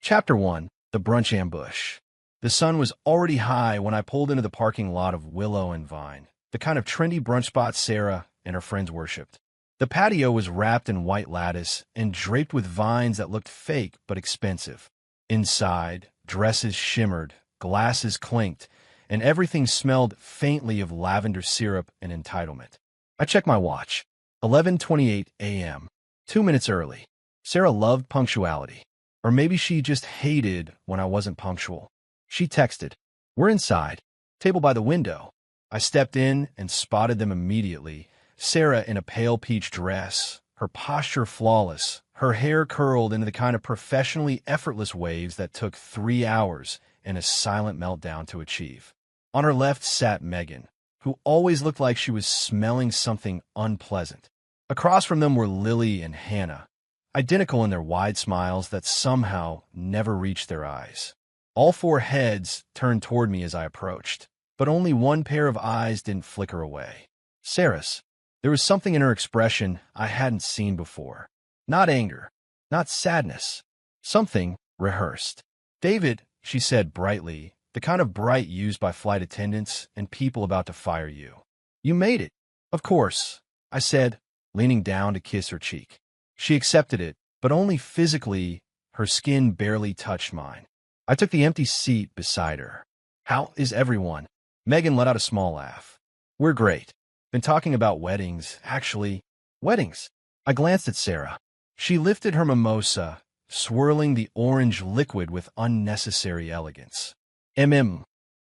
Chapter 1. The Brunch Ambush. The sun was already high when I pulled into the parking lot of Willow and Vine, the kind of trendy brunch spot Sarah and her friends worshipped. The patio was wrapped in white lattice and draped with vines that looked fake but expensive. Inside, dresses shimmered, glasses clinked, and everything smelled faintly of lavender syrup and entitlement. I checked my watch. 11:28 a.m. 2 minutes early. Sarah loved punctuality. Or maybe she just hated when I wasn't punctual. She texted, "We're inside. Table by the window." I stepped in and spotted them immediately. Sarah in a pale peach dress, her posture flawless, her hair curled into the kind of professionally effortless waves that took 3 hours and a silent meltdown to achieve. On her left sat Megan, who always looked like she was smelling something unpleasant. Across from them were Lily and Hannah, identical in their wide smiles that somehow never reached their eyes. All four heads turned toward me as I approached, but only one pair of eyes didn't flicker away. Sarah's. There was something in her expression I hadn't seen before. Not anger, not sadness. Something rehearsed. "David," she said brightly, the kind of bright used by flight attendants and people about to fire you. "You made it." "Of course," I said, leaning down to kiss her cheek. She accepted it, but only physically. Her skin barely touched mine. I took the empty seat beside her. "How is everyone?" Megan let out a small laugh. "We're great. Been talking about weddings, actually." "Weddings?" I glanced at Sarah. She lifted her mimosa, swirling the orange liquid with unnecessary elegance.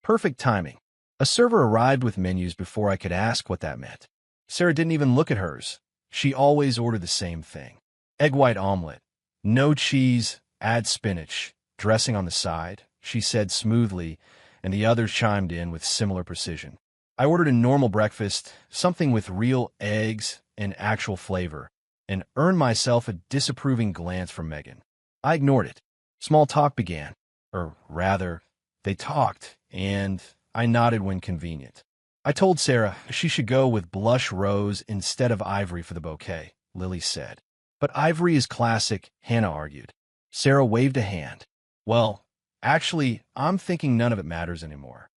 Perfect timing. A server arrived with menus before I could ask what that meant. Sarah didn't even look at hers. She always ordered the same thing. Egg white omelet. No cheese, add spinach. Dressing on the side, she said smoothly, and the others chimed in with similar precision. I ordered a normal breakfast, something with real eggs and actual flavor, and earned myself a disapproving glance from Megan. I ignored it. Small talk began. Or rather, they talked, and I nodded when convenient. "I told Sarah she should go with blush rose instead of ivory for the bouquet," Lily said. "But ivory is classic," Hannah argued. Sarah waved a hand. "Well, actually, I'm thinking none of it matters anymore."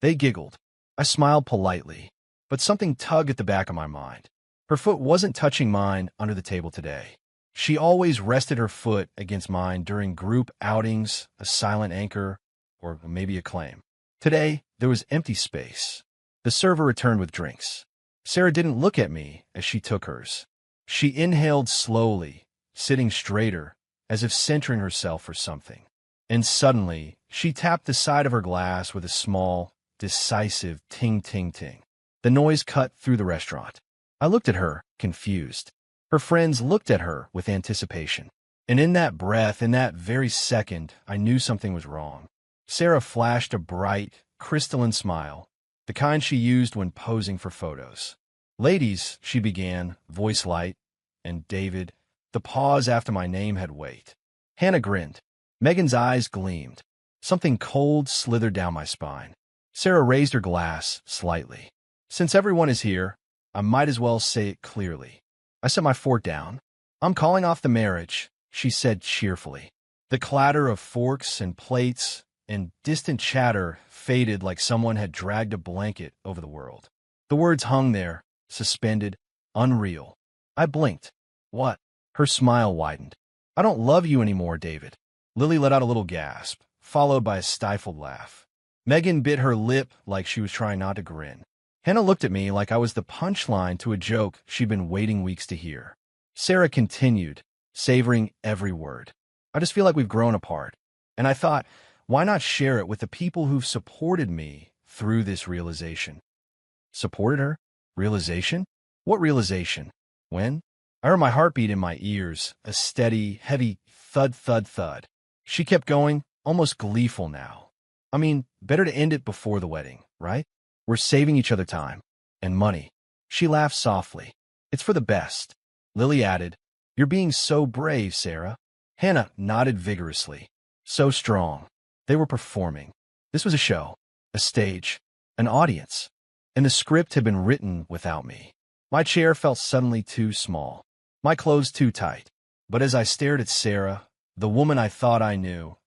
They giggled. I smiled politely, but something tugged at the back of my mind. Her foot wasn't touching mine under the table today. She always rested her foot against mine during group outings, a silent anchor, or maybe a claim. Today, there was empty space. The server returned with drinks. Sarah didn't look at me as she took hers. She inhaled slowly, sitting straighter, as if centering herself for something. And suddenly, she tapped the side of her glass with a small, decisive ting-ting-ting. The noise cut through the restaurant. I looked at her, confused. Her friends looked at her with anticipation. And in that breath, in that very second, I knew something was wrong. Sarah flashed a bright, crystalline smile, the kind she used when posing for photos. "Ladies," she began, voice light, and David. The pause after my name had weight. Hannah grinned. Megan's eyes gleamed. Something cold slithered down my spine. Sarah raised her glass slightly. "Since everyone is here, I might as well say it clearly." I set my fork down. "I'm calling off the marriage," she said cheerfully. The clatter of forks and plates and distant chatter faded like someone had dragged a blanket over the world. The words hung there, suspended, unreal. I blinked. "What?" Her smile widened. "I don't love you anymore, David." Lily let out a little gasp, followed by a stifled laugh. Megan bit her lip like she was trying not to grin. Hannah looked at me like I was the punchline to a joke she'd been waiting weeks to hear. Sarah continued, savoring every word. "I just feel like we've grown apart. And I thought, why not share it with the people who've supported me through this realization?" Supported her? Realization? What realization? When? I heard my heartbeat in my ears, a steady, heavy thud, thud, thud. She kept going, almost gleeful now. "I mean, better to end it before the wedding, right? We're saving each other time. And money." She laughed softly. "It's for the best." Lily added, "You're being so brave, Sarah." Hannah nodded vigorously. So strong. They were performing. This was a show, a stage, an audience. And the script had been written without me. My chair felt suddenly too small, my clothes too tight. But as I stared at Sarah, the woman I thought I knew,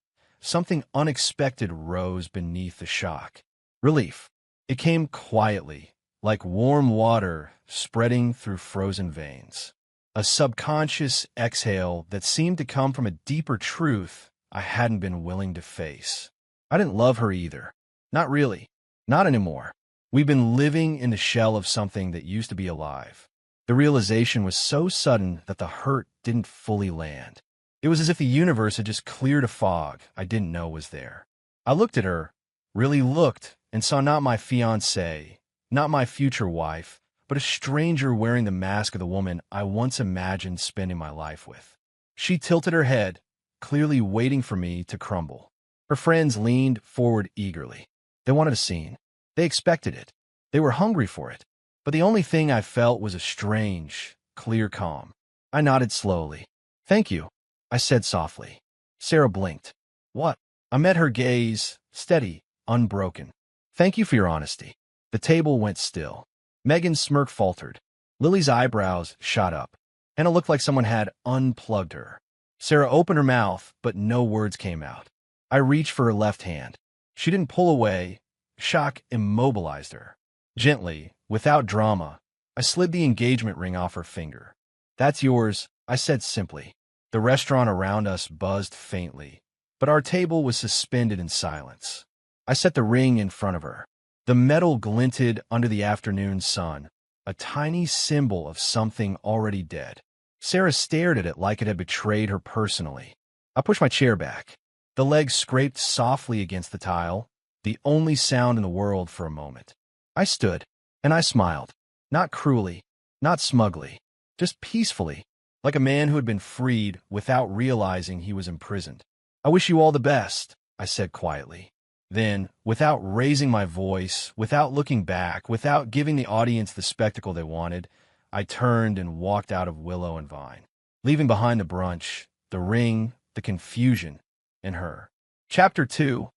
something unexpected rose beneath the shock. Relief. It came quietly, like warm water spreading through frozen veins. A subconscious exhale that seemed to come from a deeper truth I hadn't been willing to face. I didn't love her either. Not really. Not anymore. We've been living in the shell of something that used to be alive. The realization was so sudden that the hurt didn't fully land. It was as if the universe had just cleared a fog I didn't know was there. I looked at her, really looked, and saw not my fiancée, not my future wife, but a stranger wearing the mask of the woman I once imagined spending my life with. She tilted her head, clearly waiting for me to crumble. Her friends leaned forward eagerly. They wanted a scene. They expected it. They were hungry for it. But the only thing I felt was a strange, clear calm. I nodded slowly. "Thank you," I said softly. Sarah blinked. "What?" I met her gaze, steady, unbroken. "Thank you for your honesty." The table went still. Megan's smirk faltered. Lily's eyebrows shot up. Hannah looked like someone had unplugged her. Sarah opened her mouth, but no words came out. I reached for her left hand. She didn't pull away. Shock immobilized her. Gently, without drama, I slid the engagement ring off her finger. "That's yours," I said simply. The restaurant around us buzzed faintly, but our table was suspended in silence. I set the ring in front of her. The metal glinted under the afternoon sun, a tiny symbol of something already dead. Sarah stared at it like it had betrayed her personally. I pushed my chair back. The legs scraped softly against the tile, the only sound in the world for a moment. I stood, and I smiled. Not cruelly, not smugly, just peacefully, like a man who had been freed without realizing he was imprisoned. "I wish you all the best," I said quietly. Then, without raising my voice, without looking back, without giving the audience the spectacle they wanted, I turned and walked out of Willow and Vine, leaving behind the brunch, the ring, the confusion, and her. Chapter 2.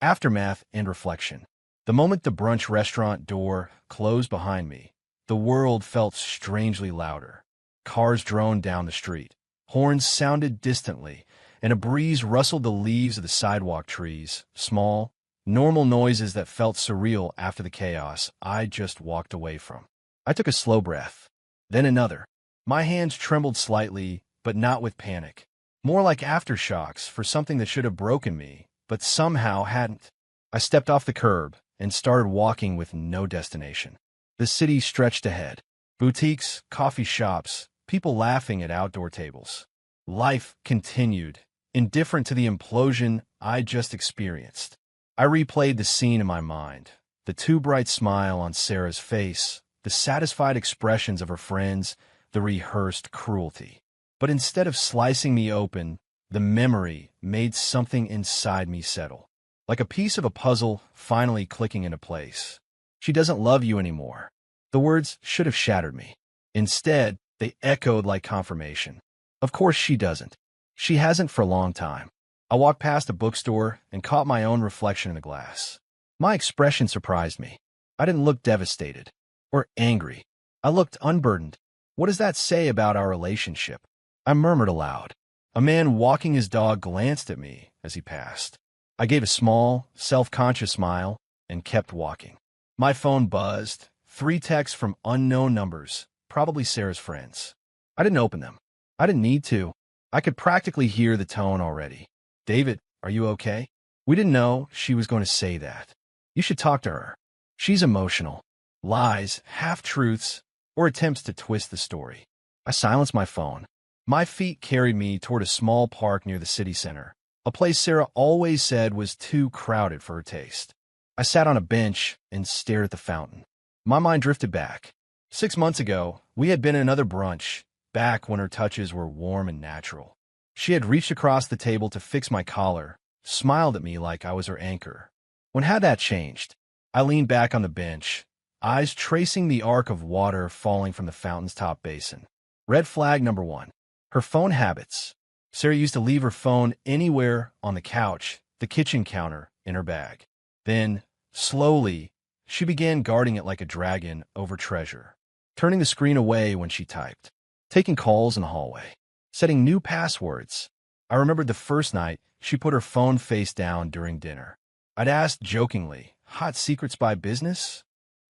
Aftermath and Reflection. The moment the brunch restaurant door closed behind me, the world felt strangely louder. Cars droned down the street. Horns sounded distantly, and a breeze rustled the leaves of the sidewalk trees, small, normal noises that felt surreal after the chaos I just walked away from. I took a slow breath, then another. My hands trembled slightly, but not with panic. More like aftershocks for something that should have broken me, but somehow hadn't. I stepped off the curb and started walking with no destination. The city stretched ahead. Boutiques, coffee shops, people laughing at outdoor tables. Life continued, indifferent to the implosion I just experienced. I replayed the scene in my mind, the too bright smile on Sarah's face, the satisfied expressions of her friends, the rehearsed cruelty. But instead of slicing me open, the memory made something inside me settle, like a piece of a puzzle finally clicking into place. "She doesn't love you anymore." The words should have shattered me. Instead, they echoed like confirmation. Of course she doesn't. She hasn't for a long time. I walked past a bookstore and caught my own reflection in the glass. My expression surprised me. I didn't look devastated or angry. I looked unburdened. What does that say about our relationship? I murmured aloud. A man walking his dog glanced at me as he passed. I gave a small, self-conscious smile and kept walking. My phone buzzed. 3 texts from unknown numbers, probably Sarah's friends. I didn't open them. I didn't need to. I could practically hear the tone already. "David, are you okay?" We didn't know she was going to say that. "You should talk to her. She's emotional." Lies, half-truths, or attempts to twist the story. I silenced my phone. My feet carried me toward a small park near the city center, a place Sarah always said was too crowded for her taste. I sat on a bench and stared at the fountain. My mind drifted back. 6 months ago, we had been at another brunch, back when her touches were warm and natural. She had reached across the table to fix my collar, smiled at me like I was her anchor. When had that changed? I leaned back on the bench, eyes tracing the arc of water falling from the fountain's top basin. Red flag number 1. Her phone habits. Sarah used to leave her phone anywhere on the couch, the kitchen counter, in her bag. Then, slowly, she began guarding it like a dragon over treasure, turning the screen away when she typed, taking calls in the hallway, setting new passwords. I remembered the first night she put her phone face down during dinner. I'd asked jokingly, "Hot secrets by business?"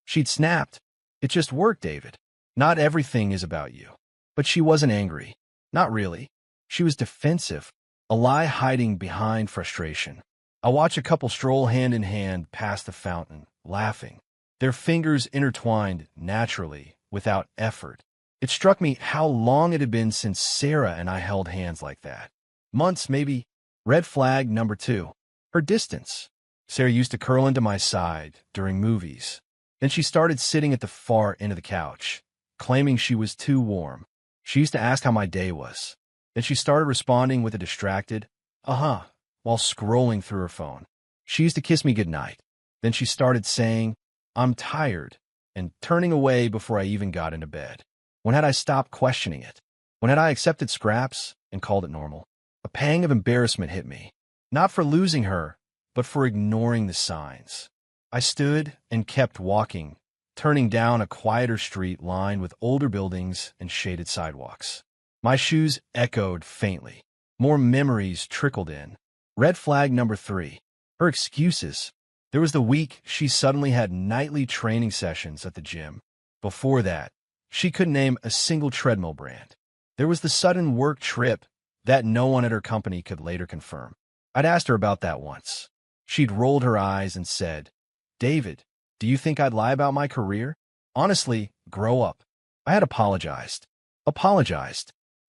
She'd snapped, "It just worked, David. Not everything is about you." But she wasn't angry. Not really. She was defensive, a lie hiding behind frustration. I watch a couple stroll hand in hand past the fountain, laughing, their fingers intertwined naturally, without effort. It struck me how long it had been since Sarah and I held hands like that. Months, maybe. Red flag number 2. Her distance. Sarah used to curl into my side during movies. Then she started sitting at the far end of the couch, claiming she was too warm. She used to ask how my day was. Then she started responding with a distracted, "Uh-huh," while scrolling through her phone. She used to kiss me goodnight. Then she started saying, "I'm tired," and turning away before I even got into bed. When had I stopped questioning it? When had I accepted scraps and called it normal? A pang of embarrassment hit me, not for losing her, but for ignoring the signs. I stood and kept walking, turning down a quieter street lined with older buildings and shaded sidewalks. My shoes echoed faintly. More memories trickled in. Red flag number 3. Her excuses. There was the week she suddenly had nightly training sessions at the gym. Before that, she couldn't name a single treadmill brand. There was the sudden work trip that no one at her company could later confirm. I'd asked her about that once. She'd rolled her eyes and said, "David, do you think I'd lie about my career? Honestly, grow up." I had apologized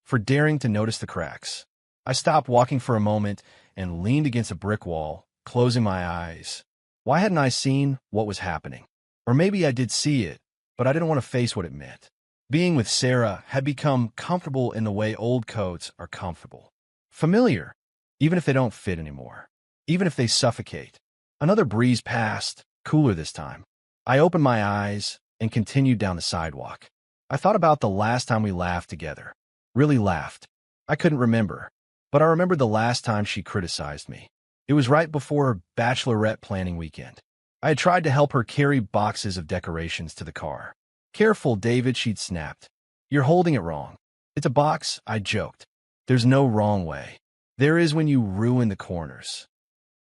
for daring to notice the cracks. I stopped walking for a moment and leaned against a brick wall, closing my eyes. Why hadn't I seen what was happening? Or maybe I did see it, but I didn't want to face what it meant. Being with Sarah had become comfortable in the way old coats are comfortable. Familiar, even if they don't fit anymore. Even if they suffocate. Another breeze passed, cooler this time. I opened my eyes and continued down the sidewalk. I thought about the last time we laughed together. Really laughed. I couldn't remember, but I remembered the last time she criticized me. It was right before her bachelorette planning weekend. I had tried to help her carry boxes of decorations to the car. "Careful, David," she'd snapped. "You're holding it wrong." "It's a box," I joked. "There's no wrong way. There is when you ruin the corners."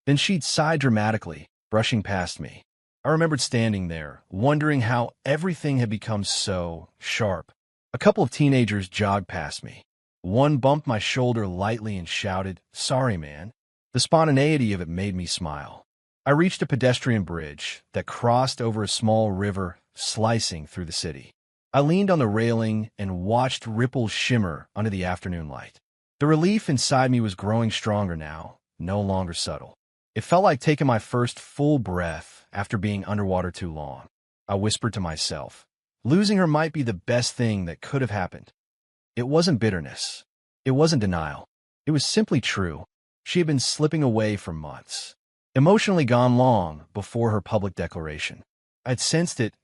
Then she'd sigh dramatically, brushing past me. I remembered standing there, wondering how everything had become so sharp. A couple of teenagers jogged past me. One bumped my shoulder lightly and shouted, "Sorry, man." The spontaneity of it made me smile. I reached a pedestrian bridge that crossed over a small river slicing through the city. I leaned on the railing and watched ripples shimmer under the afternoon light. The relief inside me was growing stronger now, no longer subtle. It felt like taking my first full breath after being underwater too long. I whispered to myself, losing her might be the best thing that could have happened. It wasn't bitterness. It wasn't denial. It was simply true. She had been slipping away for months, emotionally gone long before her public declaration. I'd sensed it,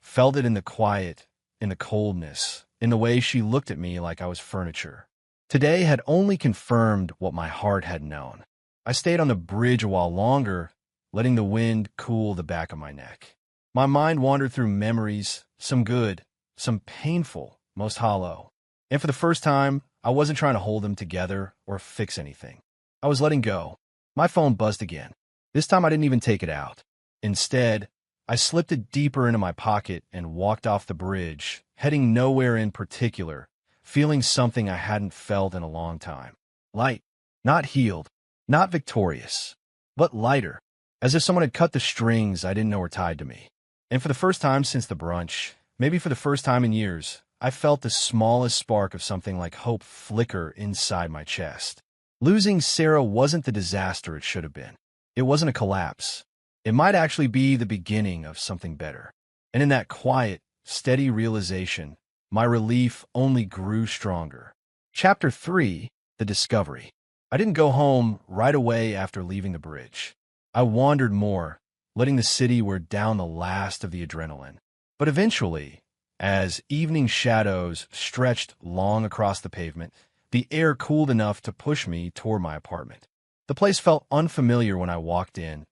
felt it in the quiet, in the coldness, in the way she looked at me like I was furniture. Today had only confirmed what my heart had known. I stayed on the bridge a while longer, letting the wind cool the back of my neck. My mind wandered through memories, some good, some painful, most hollow. And for the first time, I wasn't trying to hold them together or fix anything. I was letting go. My phone buzzed again. This time I didn't even take it out. Instead, I slipped it deeper into my pocket and walked off the bridge, heading nowhere in particular, feeling something I hadn't felt in a long time. Light, not healed, not victorious, but lighter, as if someone had cut the strings I didn't know were tied to me. And for the first time since the brunch, maybe for the first time in years, I felt the smallest spark of something like hope flicker inside my chest. Losing Sarah wasn't the disaster it should have been. It wasn't a collapse. It might actually be the beginning of something better. And in that quiet, steady realization, my relief only grew stronger. Chapter 3, The Discovery. I didn't go home right away after leaving the bridge. I wandered more, letting the city wear down the last of the adrenaline. But eventually, as evening shadows stretched long across the pavement, the air cooled enough to push me toward my apartment. The place felt unfamiliar when I walked in,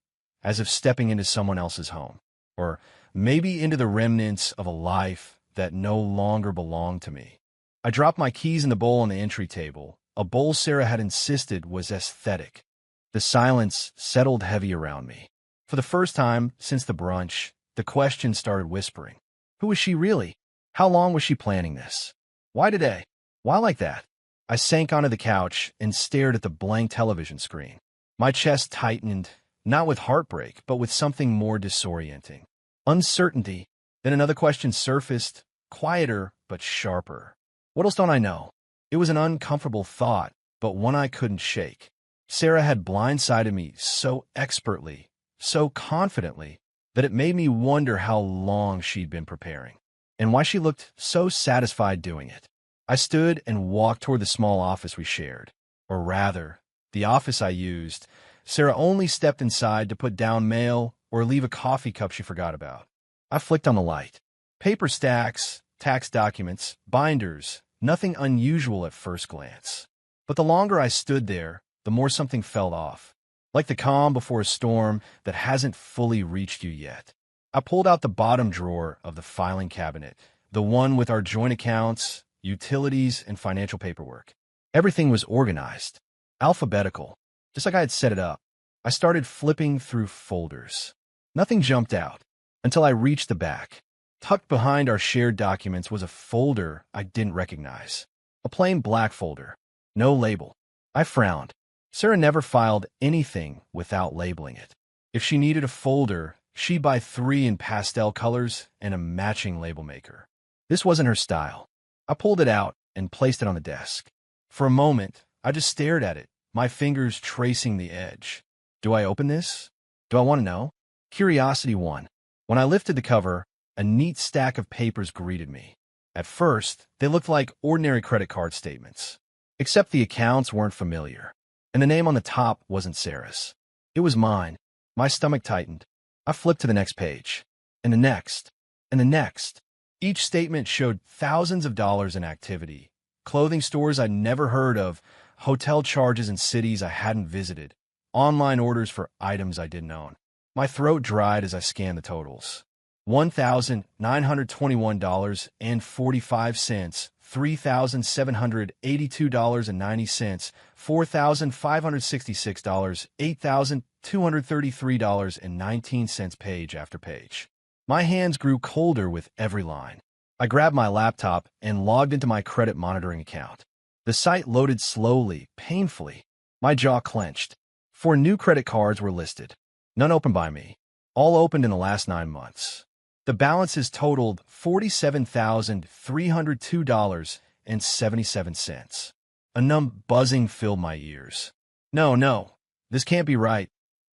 as if stepping into someone else's home, or maybe into the remnants of a life that no longer belonged to me. I dropped my keys in the bowl on the entry table a bowl Sarah had insisted was aesthetic. The silence settled heavy around me. For the first time since the brunch, the question started whispering. Who was she really? How long was she planning this? Why today? Why like that? I sank onto the couch and stared at the blank television screen. My chest tightened, not with heartbreak, but with something more disorienting. Uncertainty. Then another question surfaced, quieter but sharper. What else don't I know? It was an uncomfortable thought, but one I couldn't shake. Sarah had blindsided me so expertly, so confidently, that it made me wonder how long she'd been preparing, and why she looked so satisfied doing it. I stood and walked toward the small office we shared. Or rather, the office I used. Sarah only stepped inside to put down mail or leave a coffee cup she forgot about. I flicked on the light. Paper stacks, tax documents, binders, nothing unusual at first glance. But the longer I stood there, the more something fell off. Like the calm before a storm that hasn't fully reached you yet. I pulled out the bottom drawer of the filing cabinet, the one with our joint accounts, utilities, and financial paperwork. Everything was organized, alphabetical, just like I had set it up. I started flipping through folders. Nothing jumped out until I reached the back. Tucked behind our shared documents was a folder I didn't recognize. A plain black folder. No label. I frowned. Sarah never filed anything without labeling it. If she needed a folder, she'd buy 3 in pastel colors and a matching label maker. This wasn't her style. I pulled it out and placed it on the desk. For a moment, I just stared at it, my fingers tracing the edge. Do I open this? Do I want to know? Curiosity won. When I lifted the cover, a neat stack of papers greeted me. At first, they looked like ordinary credit card statements. Except the accounts weren't familiar, and the name on the top wasn't Sarah's. It was mine. My stomach tightened. I flipped to the next page, and the next, and the next. Each statement showed thousands of dollars in activity, clothing stores I'd never heard of, hotel charges in cities I hadn't visited, online orders for items I didn't own. My throat dried as I scanned the totals. $1,921.45, $3,782.90, $4,566, $8,233.19 page after page. My hands grew colder with every line. I grabbed my laptop and logged into my credit monitoring account. The site loaded slowly, painfully. My jaw clenched. 4 new credit cards were listed. None opened by me. All opened in the last 9 months. The balances totaled $47,302.77. A numb buzzing filled my ears. No, this can't be right,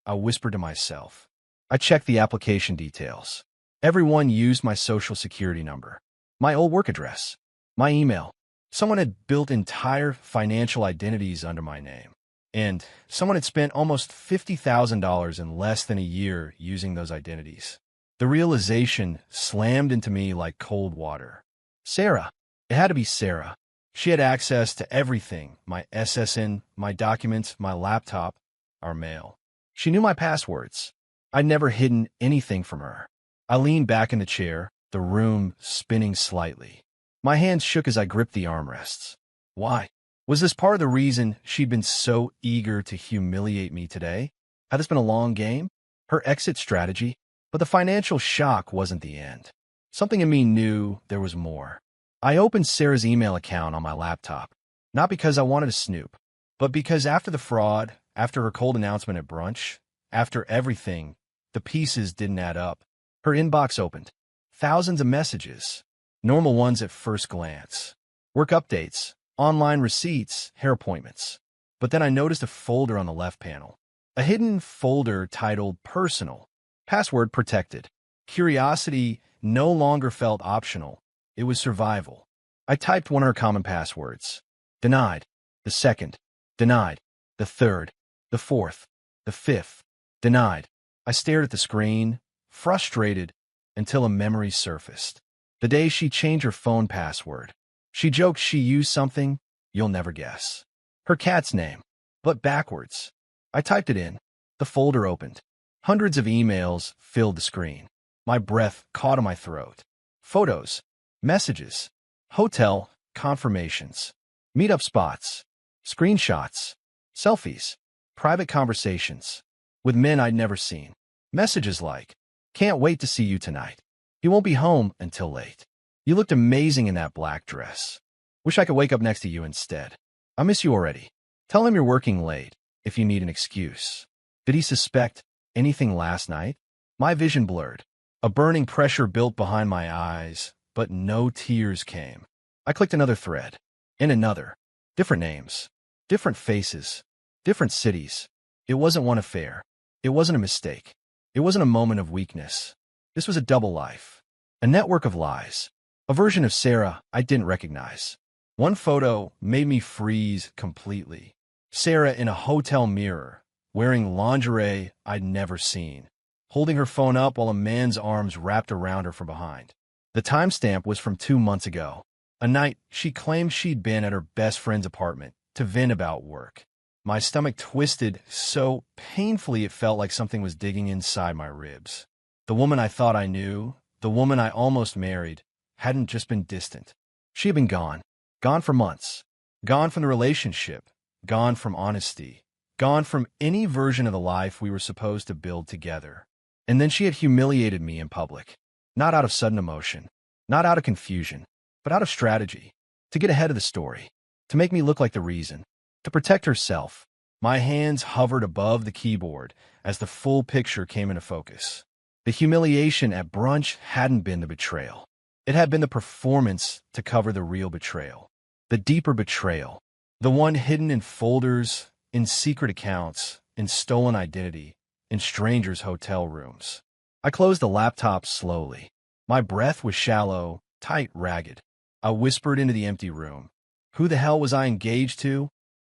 I whispered to myself. I checked the application details. Everyone used my social security number, my old work address, my email. Someone had built entire financial identities under my name. And someone had spent almost $50,000 in less than a year using those identities. The realization slammed into me like cold water. Sarah. It had to be Sarah. She had access to everything, my SSN, my documents, my laptop, our mail. She knew my passwords. I'd never hidden anything from her. I leaned back in the chair, the room spinning slightly. My hands shook as I gripped the armrests. Why? Was this part of the reason she'd been so eager to humiliate me today? Had this been a long game? Her exit strategy? But the financial shock wasn't the end. Something in me knew there was more. I opened Sarah's email account on my laptop, not because I wanted to snoop, but because after the fraud, after her cold announcement at brunch, after everything, the pieces didn't add up. Her inbox opened. Thousands of messages. Normal ones at first glance. Work updates, online receipts, hair appointments. But then I noticed a folder on the left panel. A hidden folder titled Personal. Password protected. Curiosity no longer felt optional. It was survival. I typed one of her common passwords. Denied. The second. Denied. The third. The fourth. The fifth. Denied. I stared at the screen, frustrated, until a memory surfaced. The day she changed her phone password. She joked she used something you'll never guess. Her cat's name, but backwards. I typed it in. The folder opened. Hundreds of emails filled the screen. My breath caught in my throat. Photos, messages, hotel confirmations, meetup spots, Screenshots, selfies, private conversations with men I'd never seen. Messages like, "Can't wait to see you tonight. He won't be home until late. You looked amazing in that black dress. Wish I could wake up next to you instead. I miss you already. Tell him you're working late if you need an excuse." Did he suspect anything last night? My vision blurred. A burning pressure built behind my eyes, but no tears came. I clicked another thread, and another. Different names, different faces, different cities. It wasn't one affair. It wasn't a mistake. It wasn't a moment of weakness. This was a double life, a network of lies, a version of Sarah I didn't recognize. One photo made me freeze completely. Sarah in a hotel mirror, wearing lingerie I'd never seen, holding her phone up while a man's arms wrapped around her from behind. The timestamp was from 2 months ago, a night she claimed she'd been at her best friend's apartment to vent about work. My stomach twisted so painfully it felt like something was digging inside my ribs. The woman I thought I knew, the woman I almost married, hadn't just been distant. She had been gone. Gone for months. Gone from the relationship. Gone from honesty. Gone from any version of the life we were supposed to build together. And then she had humiliated me in public. Not out of sudden emotion. Not out of confusion. But out of strategy. To get ahead of the story. To make me look like the reason. To protect herself. My hands hovered above the keyboard as the full picture came into focus. The humiliation at brunch hadn't been the betrayal. It had been the performance to cover the real betrayal. The deeper betrayal. The one hidden in folders, in secret accounts, in stolen identity, in strangers' hotel rooms. I closed the laptop slowly. My breath was shallow, tight, ragged. I whispered into the empty room. Who the hell was I engaged to?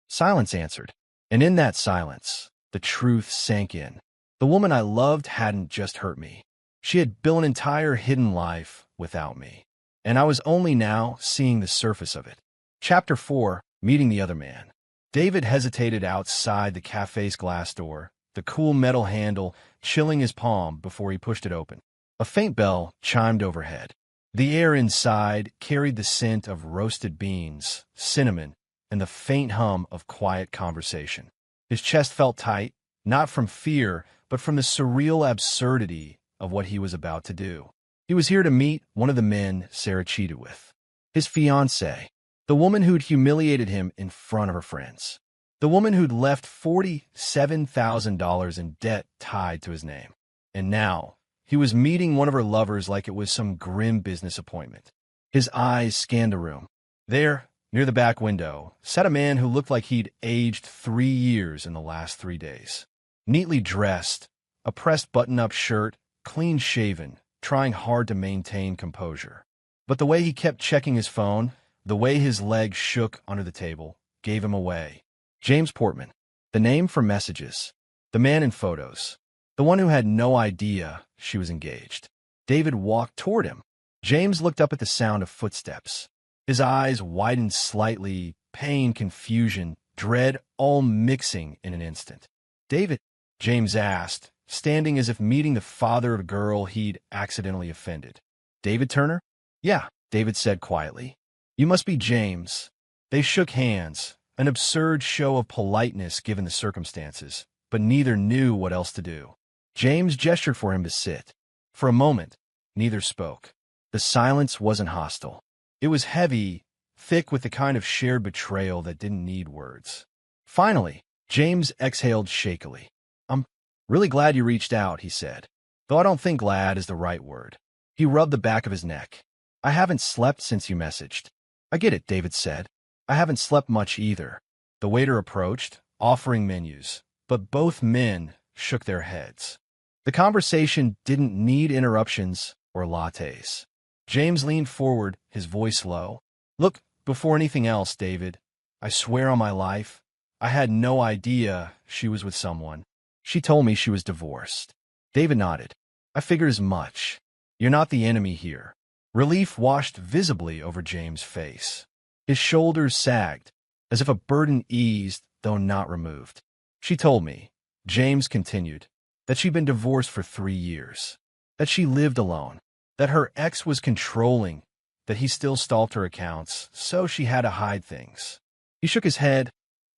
Silence answered. And in that silence, the truth sank in. The woman I loved hadn't just hurt me. She had built an entire hidden life without me. And I was only now seeing the surface of it. Chapter 4, Meeting the Other Man. David hesitated outside the cafe's glass door, the cool metal handle chilling his palm before he pushed it open. A faint bell chimed overhead. The air inside carried the scent of roasted beans, cinnamon, and the faint hum of quiet conversation. His chest felt tight, not from fear, but from the surreal absurdity of what he was about to do. He was here to meet one of the men Sarah cheated with. His fiancée. The woman who'd humiliated him in front of her friends. The woman who'd left $47,000 in debt tied to his name. And now, he was meeting one of her lovers like it was some grim business appointment. His eyes scanned the room. There, near the back window, sat a man who looked like he'd aged 3 years in the last 3 days. Neatly dressed, a pressed button-up shirt, clean-shaven, trying hard to maintain composure. But the way he kept checking his phone, the way his legs shook under the table, gave him away. James Portman. The name for messages. The man in photos. The one who had no idea she was engaged. David walked toward him. James looked up at the sound of footsteps. His eyes widened slightly, pain, confusion, dread, all mixing in an instant. "David?" James asked, standing as if meeting the father of a girl he'd accidentally offended. "David Turner?" "Yeah," David said quietly. "You must be James." They shook hands, an absurd show of politeness given the circumstances, but neither knew what else to do. James gestured for him to sit. For a moment, neither spoke. The silence wasn't hostile. It was heavy, thick with the kind of shared betrayal that didn't need words. Finally, James exhaled shakily. "I'm really glad you reached out," he said, though I don't think glad is the right word. He rubbed the back of his neck. "I haven't slept since you messaged." "I get it," David said. "I haven't slept much either." The waiter approached, offering menus, but both men shook their heads. The conversation didn't need interruptions or lattes. James leaned forward, his voice low. "Look, before anything else, David, I swear on my life, I had no idea she was with someone. She told me she was divorced." David nodded. "I figured as much. You're not the enemy here." Relief washed visibly over James' face. His shoulders sagged, as if a burden eased, though not removed. "She told me," James continued, "that she'd been divorced for 3 years, that she lived alone, that her ex was controlling, that he still stalked her accounts, so she had to hide things." He shook his head.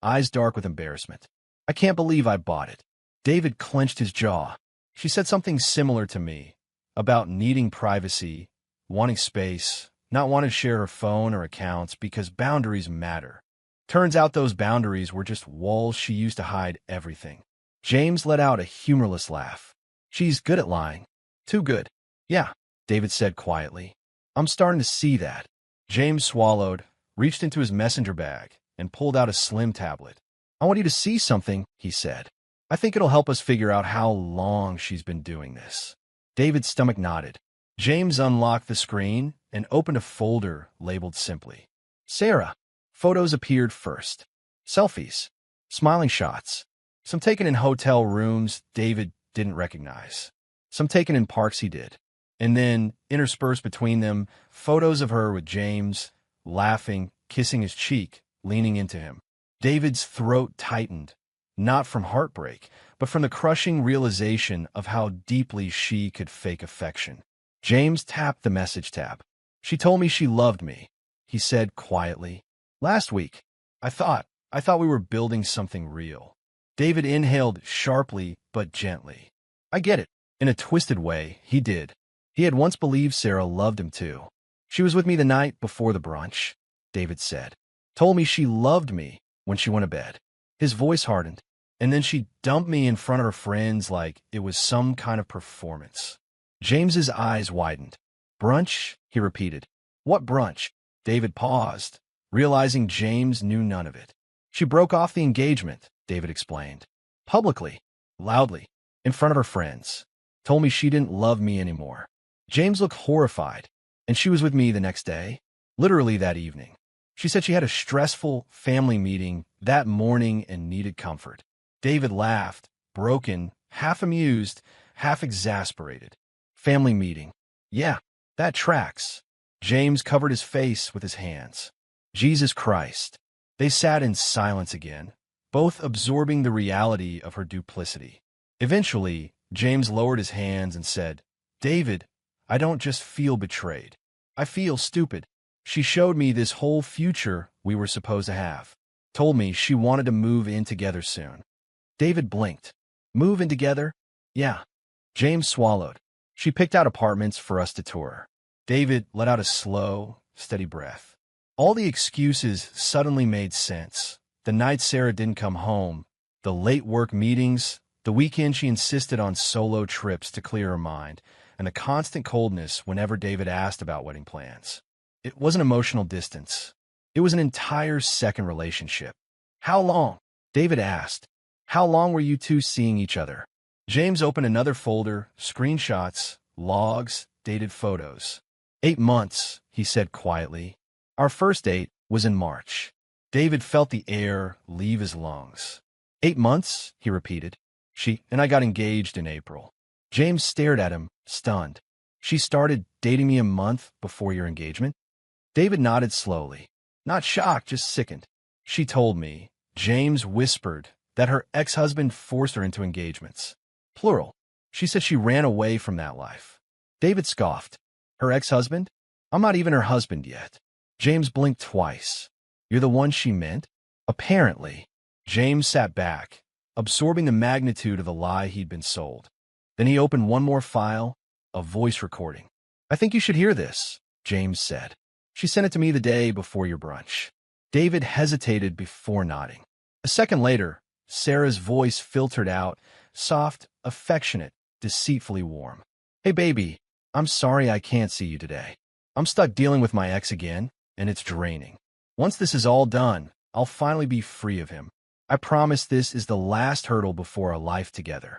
eyes dark with embarrassment. I can't believe I bought it. David clenched his jaw. She said something similar to me, about needing privacy, wanting space, not wanting to share her phone or accounts because boundaries matter. Turns out those boundaries were just walls she used to hide everything. James let out a humorless laugh. She's good at lying. Too good. Yeah, David said quietly. I'm starting to see that. James swallowed, reached into his messenger bag, and pulled out a slim tablet. I want you to see something, he said. I think it'll help us figure out how long she's been doing this. David's stomach nodded. James unlocked the screen and opened a folder labeled simply Sarah. Photos appeared first. Selfies. Smiling shots. Some taken in hotel rooms David didn't recognize. Some taken in parks he did. And then, interspersed between them, photos of her with James, laughing, kissing his cheek, leaning into him. David's throat tightened, not from heartbreak, but from the crushing realization of how deeply she could fake affection. James tapped the message tab. She told me she loved me, he said quietly. Last week, I thought we were building something real. David inhaled sharply but gently. I get it. In a twisted way, he did. He had once believed Sarah loved him too. She was with me the night before the brunch, David said. Told me she loved me when she went to bed. His voice hardened, and then she dumped me in front of her friends like it was some kind of performance. James's eyes widened. Brunch? He repeated. What brunch? David paused, realizing James knew none of it. She broke off the engagement, David explained. Publicly, loudly, in front of her friends. Told me she didn't love me anymore. James looked horrified, and she was with me the next day, literally that evening. She said she had a stressful family meeting that morning and needed comfort. David laughed, broken, half amused, half exasperated. Family meeting. Yeah, that tracks. James covered his face with his hands. Jesus Christ. They sat in silence again, both absorbing the reality of her duplicity. Eventually, James lowered his hands and said, David, I don't just feel betrayed. I feel stupid. She showed me this whole future we were supposed to have. Told me she wanted to move in together soon. David blinked. Move in together? Yeah. James swallowed. She picked out apartments for us to tour. David let out a slow, steady breath. All the excuses suddenly made sense. The night Sarah didn't come home, the late work meetings, the weekend she insisted on solo trips to clear her mind, and the constant coldness whenever David asked about wedding plans. It wasn't emotional distance. It was an entire second relationship. How long? David asked. How long were you two seeing each other? James opened another folder, screenshots, logs, dated photos. 8 months, he said quietly. Our first date was in March. David felt the air leave his lungs. 8 months, he repeated. She and I got engaged in April. James stared at him, stunned. She started dating me a month before your engagement? David nodded slowly. Not shocked, just sickened. She told me, James whispered, that her ex-husband forced her into engagements. Plural. She said she ran away from that life. David scoffed. Her ex-husband? I'm not even her husband yet. James blinked twice. You're the one she meant? Apparently. James sat back, absorbing the magnitude of the lie he'd been sold. Then he opened one more file, a voice recording. I think you should hear this, James said. She sent it to me the day before your brunch. David hesitated before nodding. A second later, Sarah's voice filtered out, soft, affectionate, deceitfully warm. Hey, baby, I'm sorry I can't see you today. I'm stuck dealing with my ex again, and it's draining. Once this is all done, I'll finally be free of him. I promise this is the last hurdle before a life together.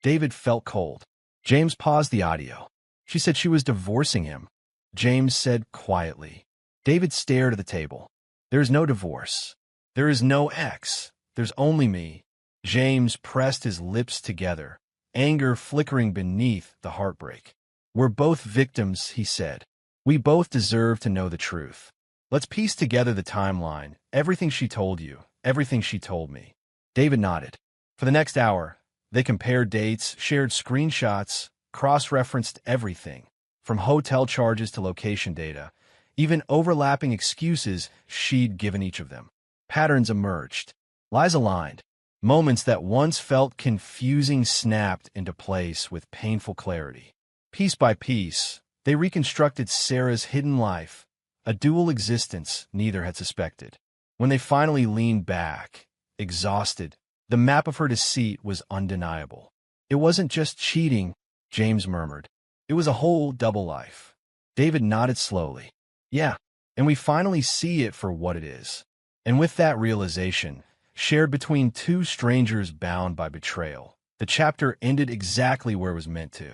David felt cold. James paused the audio. She said she was divorcing him. James said quietly. David stared at the table. There is no divorce. There is no ex. There's only me. James pressed his lips together, anger flickering beneath the heartbreak. We're both victims, he said. We both deserve to know the truth. Let's piece together the timeline, everything she told you, everything she told me. David nodded. For the next hour, they compared dates, shared screenshots, cross-referenced everything, from hotel charges to location data, even overlapping excuses she'd given each of them. Patterns emerged. Lies aligned. Moments that once felt confusing snapped into place with painful clarity. Piece by piece, they reconstructed Sarah's hidden life, a dual existence neither had suspected. When they finally leaned back, exhausted, the map of her deceit was undeniable. It wasn't just cheating, James murmured. It was a whole double life. David nodded slowly. Yeah, and we finally see it for what it is. And with that realization, shared between two strangers bound by betrayal, the chapter ended exactly where it was meant to.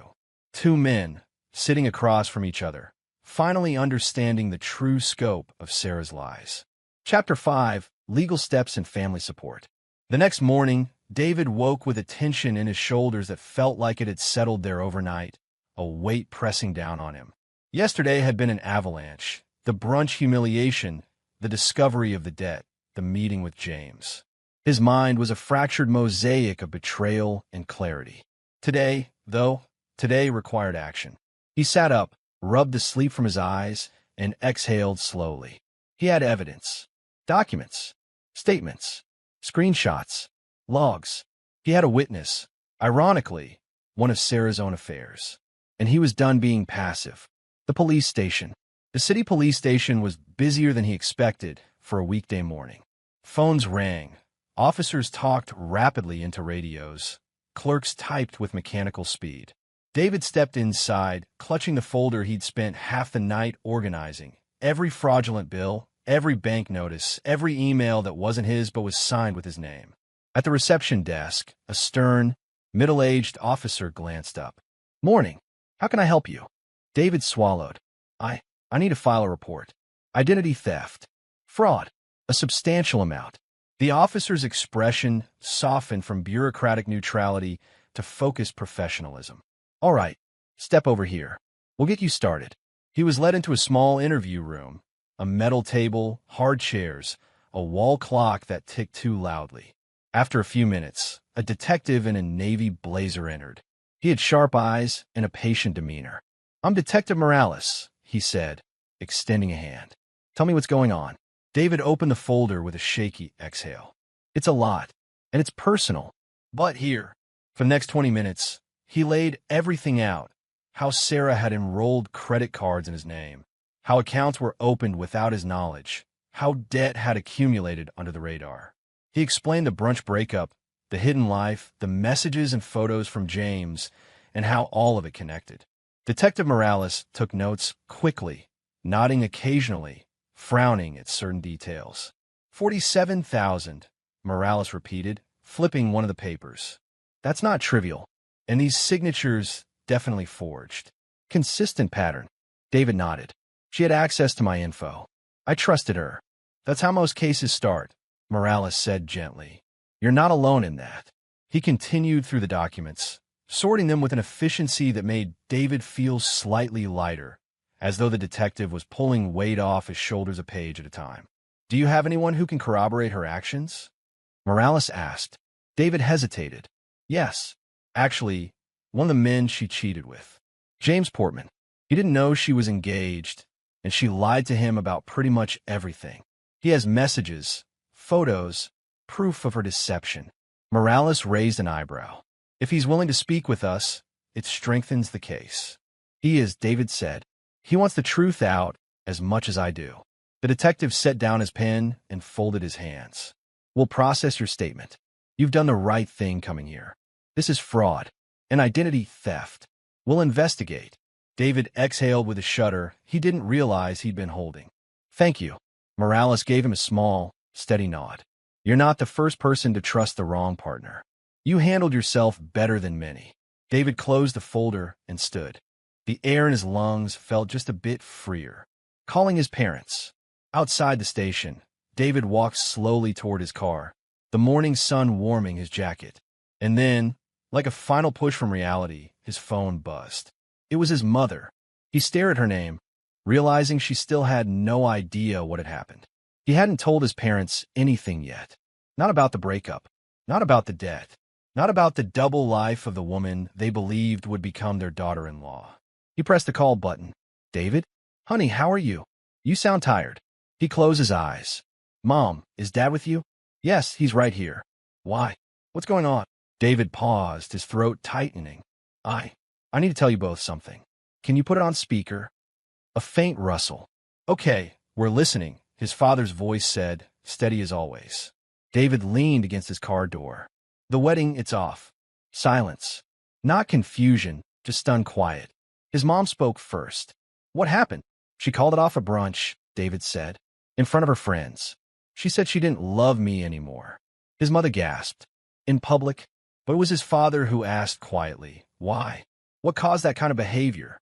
Two men, sitting across from each other, finally understanding the true scope of Sarah's lies. Chapter 5, Legal Steps and Family Support. The next morning, David woke with a tension in his shoulders that felt like it had settled there overnight, a weight pressing down on him. Yesterday had been an avalanche, the brunch humiliation, the discovery of the debt, the meeting with James. His mind was a fractured mosaic of betrayal and clarity. Today, though, today required action. He sat up, rubbed the sleep from his eyes, and exhaled slowly. He had evidence. Documents. Statements. Screenshots. Logs. He had a witness. Ironically, one of Sarah's own affairs. And he was done being passive. The police station. The city police station was busier than he expected for a weekday morning. Phones rang. Officers talked rapidly into radios. Clerks typed with mechanical speed. David stepped inside, clutching the folder he'd spent half the night organizing. Every fraudulent bill, every bank notice, every email that wasn't his but was signed with his name. At the reception desk, a stern, middle-aged officer glanced up. "Morning. How can I help you?" David swallowed. I need to file a report. Identity theft. Fraud. A substantial amount." The officer's expression softened from bureaucratic neutrality to focused professionalism. "All right, step over here. We'll get you started." He was led into a small interview room, a metal table, hard chairs, a wall clock that ticked too loudly. After a few minutes, a detective in a navy blazer entered. He had sharp eyes and a patient demeanor. "I'm Detective Morales," he said, extending a hand. "Tell me what's going on." David opened the folder with a shaky exhale. "It's a lot, and it's personal. But here." For the next 20 minutes, he laid everything out. How Sarah had enrolled credit cards in his name. How accounts were opened without his knowledge. How debt had accumulated under the radar. He explained the brunch breakup, the hidden life, the messages and photos from James, and how all of it connected. Detective Morales took notes quickly, nodding occasionally, frowning at certain details. 47,000, Morales repeated, flipping one of the papers. "That's not trivial. And these signatures definitely forged. Consistent pattern." David nodded. "She had access to my info. I trusted her. That's how most cases start," Morales said gently. "You're not alone in that." He continued through the documents, sorting them with an efficiency that made David feel slightly lighter, as though the detective was pulling weight off his shoulders a page at a time. "Do you have anyone who can corroborate her actions?" Morales asked. David hesitated. "Yes. Actually, one of the men she cheated with. James Portman. He didn't know she was engaged, and she lied to him about pretty much everything. He has messages, photos, proof of her deception." Morales raised an eyebrow. "If he's willing to speak with us, it strengthens the case." "He is," David said. "He wants the truth out as much as I do." The detective set down his pen and folded his hands. "We'll process your statement. You've done the right thing coming here. This is fraud, an identity theft. We'll investigate." David exhaled with a shudder he didn't realize he'd been holding. "Thank you." Morales gave him a small, steady nod. "You're not the first person to trust the wrong partner. You handled yourself better than many." David closed the folder and stood. The air in his lungs felt just a bit freer. Calling his parents. Outside the station, David walked slowly toward his car, the morning sun warming his jacket. And then, like a final push from reality, his phone buzzed. It was his mother. He stared at her name, realizing she still had no idea what had happened. He hadn't told his parents anything yet. Not about the breakup, not about the debt, not about the double life of the woman they believed would become their daughter-in-law. He pressed the call button. "David? Honey, how are you? You sound tired." He closed his eyes. "Mom, is Dad with you?" Yes, he's right here. Why? What's going on? David paused, his throat tightening. I I need to tell you both something. Can you put it on speaker? A faint rustle. Okay, we're listening, his father's voice said, steady as always. David leaned against his car door. The wedding, it's off. Silence. Not confusion, just stunned quiet. His mom spoke first. What happened? She called it off at brunch, David said, in front of her friends. She said she didn't love me anymore. His mother gasped. In public? But it was his father who asked quietly, why? What caused that kind of behavior?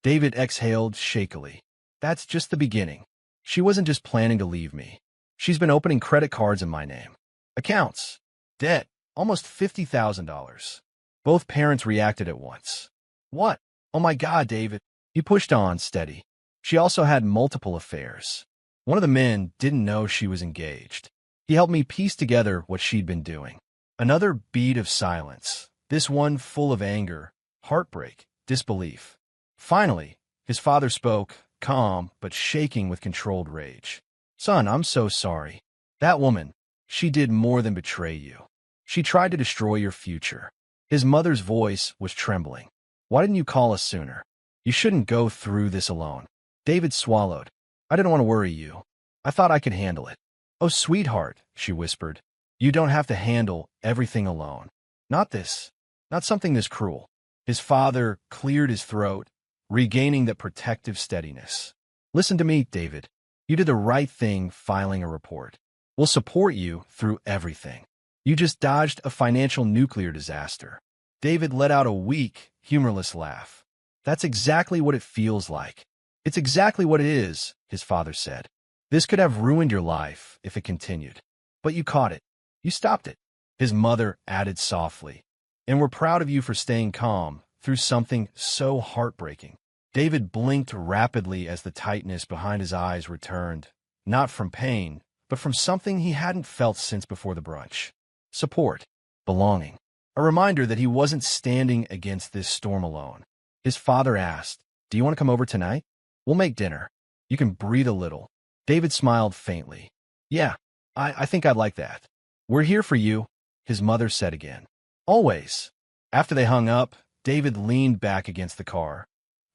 David exhaled shakily. That's just the beginning. She wasn't just planning to leave me. She's been opening credit cards in my name. Accounts. Debt. Almost $50,000. Both parents reacted at once. What? Oh my God, David. He pushed on, steady. She also had multiple affairs. One of the men didn't know she was engaged. He helped me piece together what she'd been doing. Another beat of silence, this one full of anger, heartbreak, disbelief. Finally, his father spoke, calm but shaking with controlled rage. Son, I'm so sorry. That woman, she did more than betray you. She tried to destroy your future. His mother's voice was trembling. Why didn't you call us sooner? You shouldn't go through this alone. David swallowed. I didn't want to worry you. I thought I could handle it. Oh, sweetheart, she whispered. You don't have to handle everything alone. Not this. Not something this cruel. His father cleared his throat, regaining that protective steadiness. Listen to me, David. You did the right thing filing a report. We'll support you through everything. You just dodged a financial nuclear disaster. David let out a weak, humorless laugh. That's exactly what it feels like. It's exactly what it is, his father said. This could have ruined your life if it continued. But you caught it. You stopped it. His mother added softly. And we're proud of you for staying calm through something so heartbreaking. David blinked rapidly as the tightness behind his eyes returned, not from pain, but from something he hadn't felt since before the brunch. Support. Belonging. A reminder that he wasn't standing against this storm alone. His father asked, Do you want to come over tonight? We'll make dinner. You can breathe a little. David smiled faintly. Yeah, I think I'd like that. We're here for you, his mother said again. Always. After they hung up, David leaned back against the car,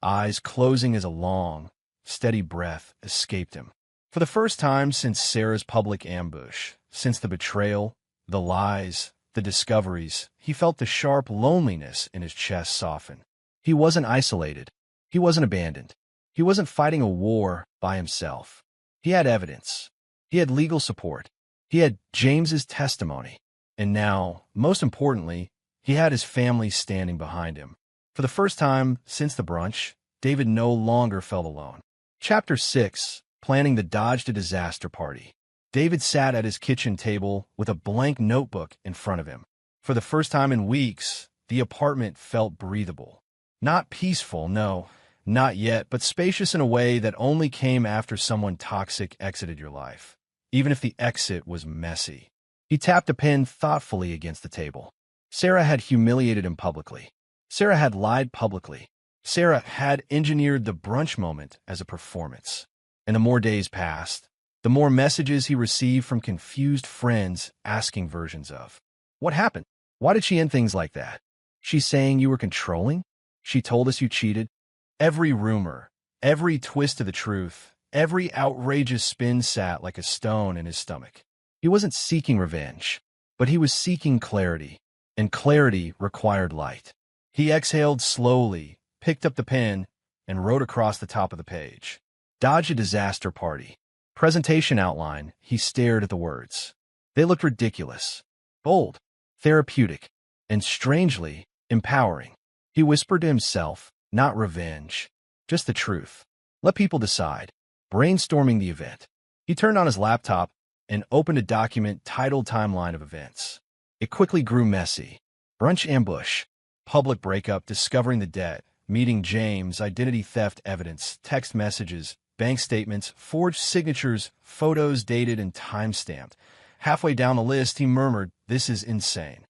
eyes closing as a long, steady breath escaped him. For the first time since Sarah's public ambush, since the betrayal, the lies, the discoveries, he felt the sharp loneliness in his chest soften. He wasn't isolated. He wasn't abandoned. He wasn't fighting a war by himself. He had evidence. He had legal support. He had James's testimony. And now, most importantly, he had his family standing behind him. For the first time since the brunch, David no longer felt alone. Chapter 6. Planning the Dodge to Disaster Party. David sat at his kitchen table with a blank notebook in front of him. For the first time in weeks, the apartment felt breathable. Not peaceful, no, not yet, but spacious in a way that only came after someone toxic exited your life, even if the exit was messy. He tapped a pen thoughtfully against the table. Sarah had humiliated him publicly. Sarah had lied publicly. Sarah had engineered the brunch moment as a performance. And the more days passed, the more messages he received from confused friends asking versions of. What happened? Why did she end things like that? She's saying you were controlling? She told us you cheated? Every rumor, every twist of the truth, every outrageous spin sat like a stone in his stomach. He wasn't seeking revenge, but he was seeking clarity, and clarity required light. He exhaled slowly, picked up the pen, and wrote across the top of the page. Dodge a disaster party. Presentation outline. He stared at the words. They looked ridiculous, bold, therapeutic, and strangely empowering. He whispered to himself, not revenge, just the truth. Let people decide. Brainstorming the event. He turned on his laptop and opened a document titled Timeline of Events. It quickly grew messy. Brunch ambush. Public breakup, discovering the debt, meeting James, identity theft evidence, text messages, bank statements, forged signatures, photos dated and time-stamped. Halfway down the list, he murmured, "This is insane."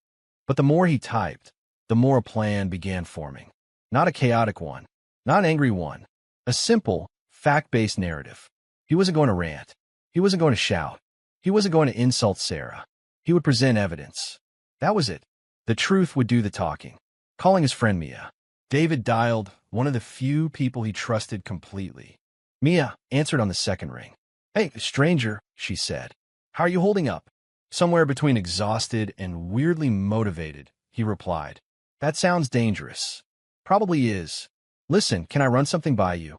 But the more he typed, the more a plan began forming. Not a chaotic one, not an angry one, a simple, fact-based narrative. He wasn't going to rant. He wasn't going to shout. He wasn't going to insult Sarah. He would present evidence. That was it. The truth would do the talking. Calling his friend Mia, David dialed one of the few people he trusted completely. Mia answered on the second ring. "Hey, stranger," she said. "How are you holding up?" "Somewhere between exhausted and weirdly motivated," he replied. "That sounds dangerous." "Probably is. Listen, can I run something by you?"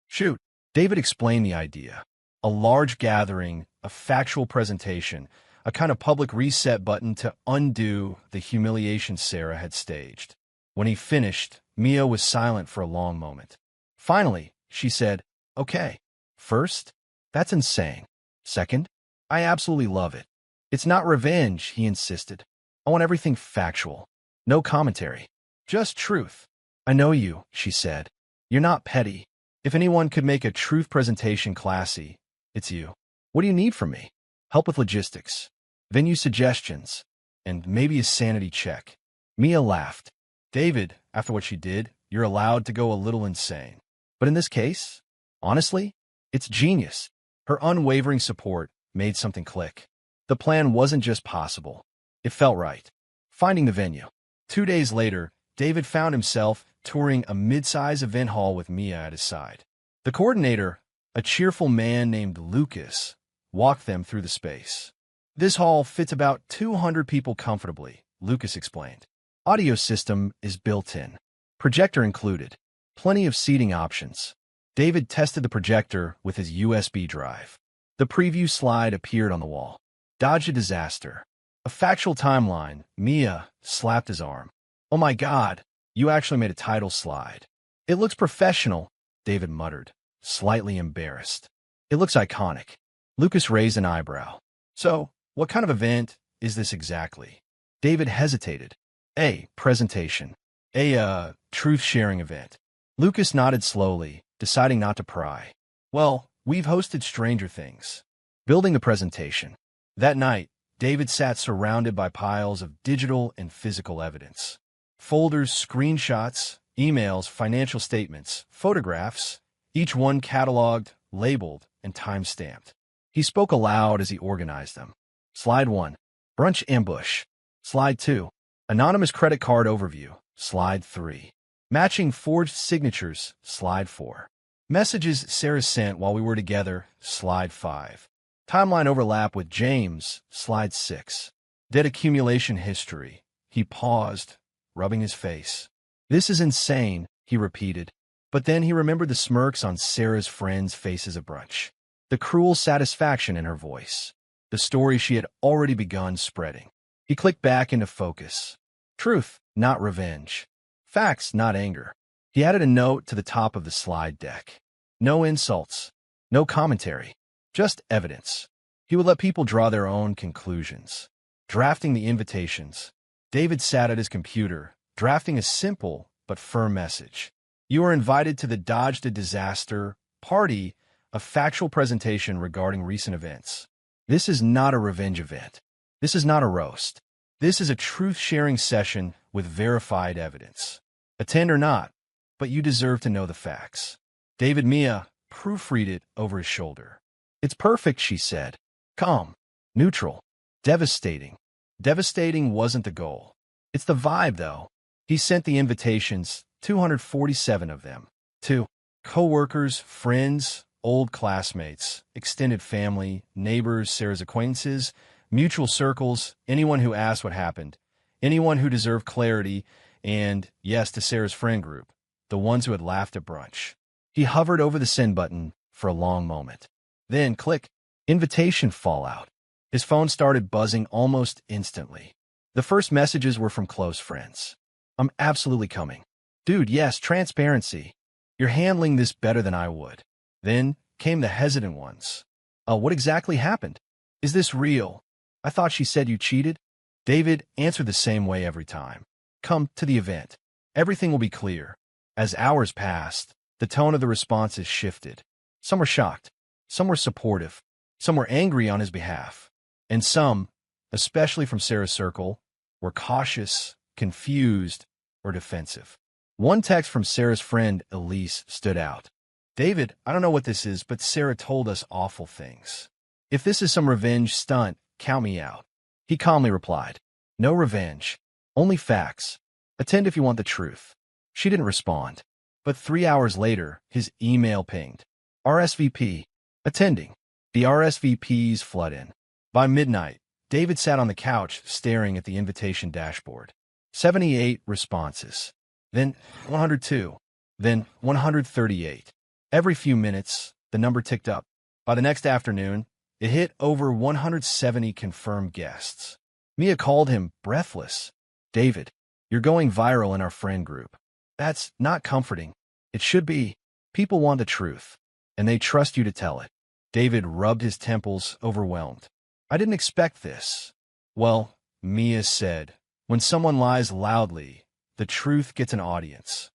"Shoot." David explained the idea. A large gathering, a factual presentation, a kind of public reset button to undo the humiliation Sarah had staged. When he finished, Mia was silent for a long moment. Finally, she said, "Okay. First, that's insane. Second, I absolutely love it. It's not revenge," he insisted. "I want everything factual. No commentary. Just truth." "I know you," she said. "You're not petty. If anyone could make a truth presentation classy, it's you. What do you need from me? Help with logistics, venue suggestions, and maybe a sanity check." Mia laughed. "David, after what she did, you're allowed to go a little insane. But in this case, honestly, it's genius." Her unwavering support made something click. The plan wasn't just possible. It felt right. Finding the venue. 2 days later, David found himself touring a mid-size event hall with Mia at his side. The coordinator, a cheerful man named Lucas, walked them through the space. "This hall fits about 200 people comfortably," Lucas explained. "Audio system is built in. Projector included. Plenty of seating options." David tested the projector with his USB drive. The preview slide appeared on the wall. "Dodge a disaster. A factual timeline." Mia slapped his arm. "Oh my God, you actually made a title slide." "It looks professional," David muttered, slightly embarrassed. "It looks iconic." Lucas raised an eyebrow. "So, what kind of event is this exactly?" David hesitated. "A presentation. A truth-sharing event." Lucas nodded slowly, deciding not to pry. "Well, we've hosted stranger things." Building the presentation. That night, David sat surrounded by piles of digital and physical evidence. Folders, screenshots, emails, financial statements, photographs, each one cataloged, labeled, and time-stamped. He spoke aloud as he organized them. Slide 1, Brunch ambush. Slide 2, anonymous credit card overview. Slide 3, matching forged signatures. Slide 4, messages Sarah sent while we were together. Slide 5, timeline overlap with James. Slide 6, debt accumulation history. He paused, rubbing his face. "This is insane," he repeated. But then he remembered the smirks on Sarah's friends' faces at brunch, the cruel satisfaction in her voice, the story she had already begun spreading. He clicked back into focus. Truth, not revenge. Facts, not anger. He added a note to the top of the slide deck. No insults, no commentary, just evidence. He would let people draw their own conclusions. Drafting the invitations. David sat at his computer, drafting a simple but firm message. "You are invited to the Dodge the Disaster party, a factual presentation regarding recent events. This is not a revenge event. This is not a roast. This is a truth-sharing session with verified evidence. Attend or not, but you deserve to know the facts." David Mia proofread it over his shoulder. "It's perfect," she said. "Calm, neutral, devastating." Devastating wasn't the goal. It's the vibe, though. He sent the invitations, 247 of them, to co-workers, friends, old classmates, extended family, neighbors, Sarah's acquaintances, mutual circles, anyone who asked what happened, anyone who deserved clarity, and, yes, to Sarah's friend group, the ones who had laughed at brunch. He hovered over the send button for a long moment. Then, click, invitation fallout. His phone started buzzing almost instantly. The first messages were from close friends. "I'm absolutely coming. Dude, yes, transparency. You're handling this better than I would." Then came the hesitant ones. What exactly happened? Is this real? I thought she said you cheated." David answered the same way every time. "Come to the event. Everything will be clear." As hours passed, the tone of the responses shifted. Some were shocked. Some were supportive. Some were angry on his behalf. And some, especially from Sarah's circle, were cautious, confused, or defensive. One text from Sarah's friend Elise stood out. "David, I don't know what this is, but Sarah told us awful things. If this is some revenge stunt, count me out." He calmly replied, "No revenge. Only facts. Attend if you want the truth." She didn't respond. But 3 hours later, his email pinged. RSVP. Attending. The RSVPs flood in. By midnight, David sat on the couch staring at the invitation dashboard. 78 responses. Then 102. Then 138. Every few minutes, the number ticked up. By the next afternoon, it hit over 170 confirmed guests. Mia called him breathless. "David, you're going viral in our friend group." "That's not comforting. It should be. People want the truth, and they trust you to tell it." David rubbed his temples, overwhelmed. "I didn't expect this." "Well," Mia said, "when someone lies loudly, the truth gets an audience."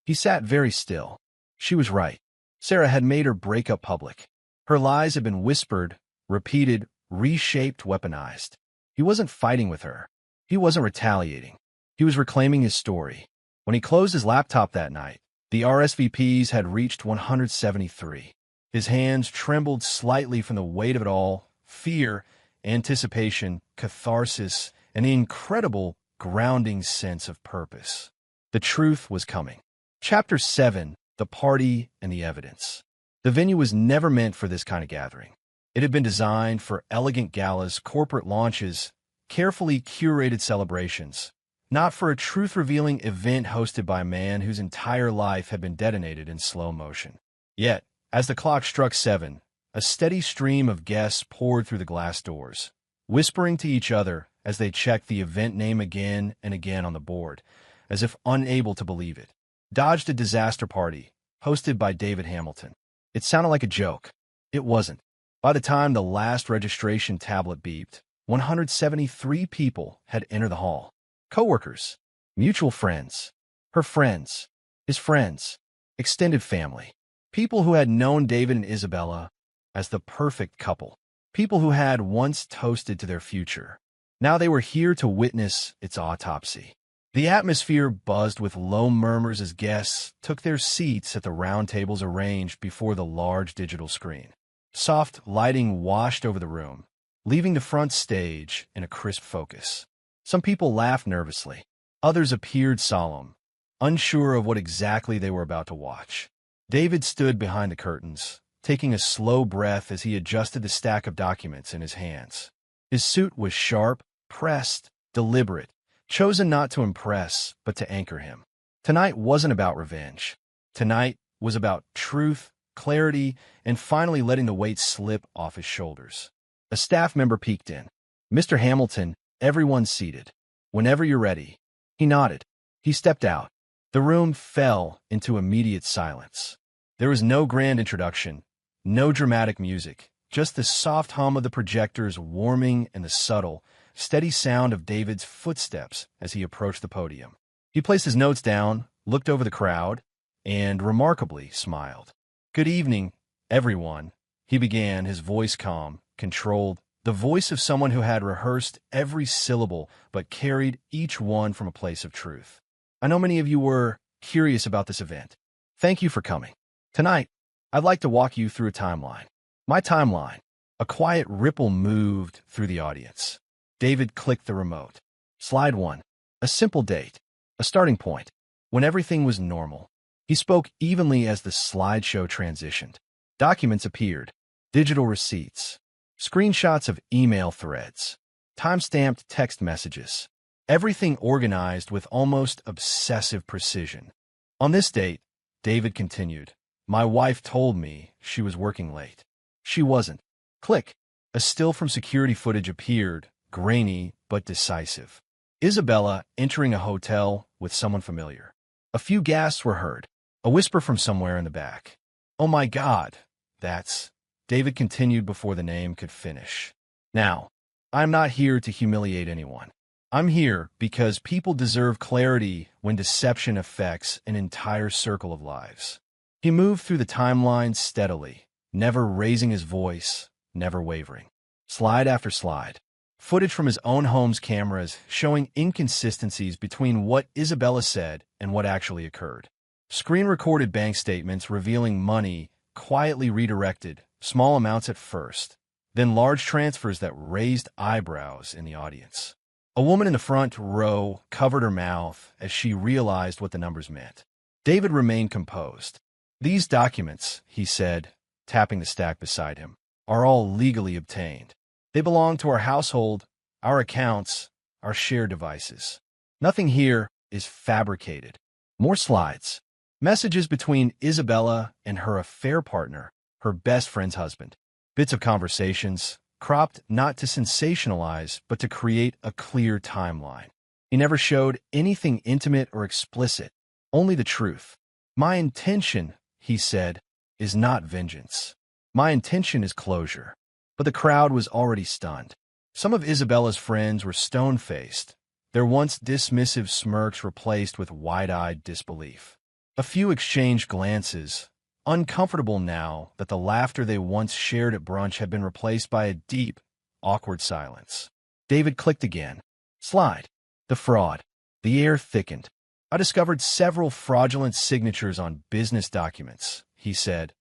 He sat very still. She was right. Sarah had made her breakup public. Her lies had been whispered, repeated, reshaped, weaponized. He wasn't fighting with her. He wasn't retaliating. He was reclaiming his story. When he closed his laptop that night, the RSVPs had reached 173. His hands trembled slightly from the weight of it all: fear, anticipation, catharsis, and the incredible, grounding sense of purpose. The truth was coming. Chapter 7: The Party and the Evidence. The venue was never meant for this kind of gathering. It had been designed for elegant galas, corporate launches, carefully curated celebrations, not for a truth-revealing event hosted by a man whose entire life had been detonated in slow motion. Yet, as the clock struck 7, a steady stream of guests poured through the glass doors, whispering to each other as they checked the event name again and again on the board, as if unable to believe it. Dodged a disaster party, hosted by David Hamilton. It sounded like a joke. It wasn't. By the time the last registration tablet beeped, 173 people had entered the hall. Coworkers, mutual friends, her friends, his friends, extended family. People who had known David and Isabella as the perfect couple. People who had once toasted to their future. Now they were here to witness its autopsy. The atmosphere buzzed with low murmurs as guests took their seats at the round tables arranged before the large digital screen. Soft lighting washed over the room, leaving the front stage in a crisp focus. Some people laughed nervously. Others appeared solemn, unsure of what exactly they were about to watch. David stood behind the curtains, taking a slow breath as he adjusted the stack of documents in his hands. His suit was sharp, pressed, deliberate, chosen not to impress, but to anchor him. Tonight wasn't about revenge. Tonight was about truth, clarity, and finally letting the weight slip off his shoulders. A staff member peeked in. "Mr. Hamilton, everyone seated. Whenever you're ready." He nodded. He stepped out. The room fell into immediate silence. There was no grand introduction, no dramatic music, just the soft hum of the projectors warming and the subtle, steady sound of David's footsteps as he approached the podium. He placed his notes down, looked over the crowd, and remarkably smiled. "Good evening, everyone," he began, his voice calm, controlled, the voice of someone who had rehearsed every syllable but carried each one from a place of truth. "I know many of you were curious about this event. Thank you for coming. Tonight, I'd like to walk you through a timeline. My timeline." A quiet ripple moved through the audience. David clicked the remote. Slide 1. A simple date. A starting point. When everything was normal. He spoke evenly as the slideshow transitioned. Documents appeared. Digital receipts. Screenshots of email threads. Time-stamped text messages. Everything organized with almost obsessive precision. "On this date," David continued, "my wife told me she was working late. She wasn't." Click. A still from security footage appeared, grainy but decisive. Isabella entering a hotel with someone familiar. A few gasps were heard. A whisper from somewhere in the back. "Oh my God, that's..." David continued before the name could finish. "Now, I'm not here to humiliate anyone. I'm here because people deserve clarity when deception affects an entire circle of lives." He moved through the timeline steadily, never raising his voice, never wavering. Slide after slide. Footage from his own home's cameras showing inconsistencies between what Isabella said and what actually occurred. Screen-recorded bank statements revealing money quietly redirected, small amounts at first, then large transfers that raised eyebrows in the audience. A woman in the front row covered her mouth as she realized what the numbers meant. David remained composed. "These documents," he said, tapping the stack beside him, "are all legally obtained. They belong to our household, our accounts, our shared devices. Nothing here is fabricated." More slides. Messages between Isabella and her affair partner, her best friend's husband. Bits of conversations, cropped not to sensationalize, but to create a clear timeline. He never showed anything intimate or explicit, only the truth. "My intention," he said, "is not vengeance. My intention is closure." But the crowd was already stunned. Some of Isabella's friends were stone-faced, their once dismissive smirks replaced with wide-eyed disbelief. A few exchanged glances, uncomfortable now that the laughter they once shared at brunch had been replaced by a deep, awkward silence. David clicked again. Slide. The fraud. The air thickened. "I discovered several fraudulent signatures on business documents," he said,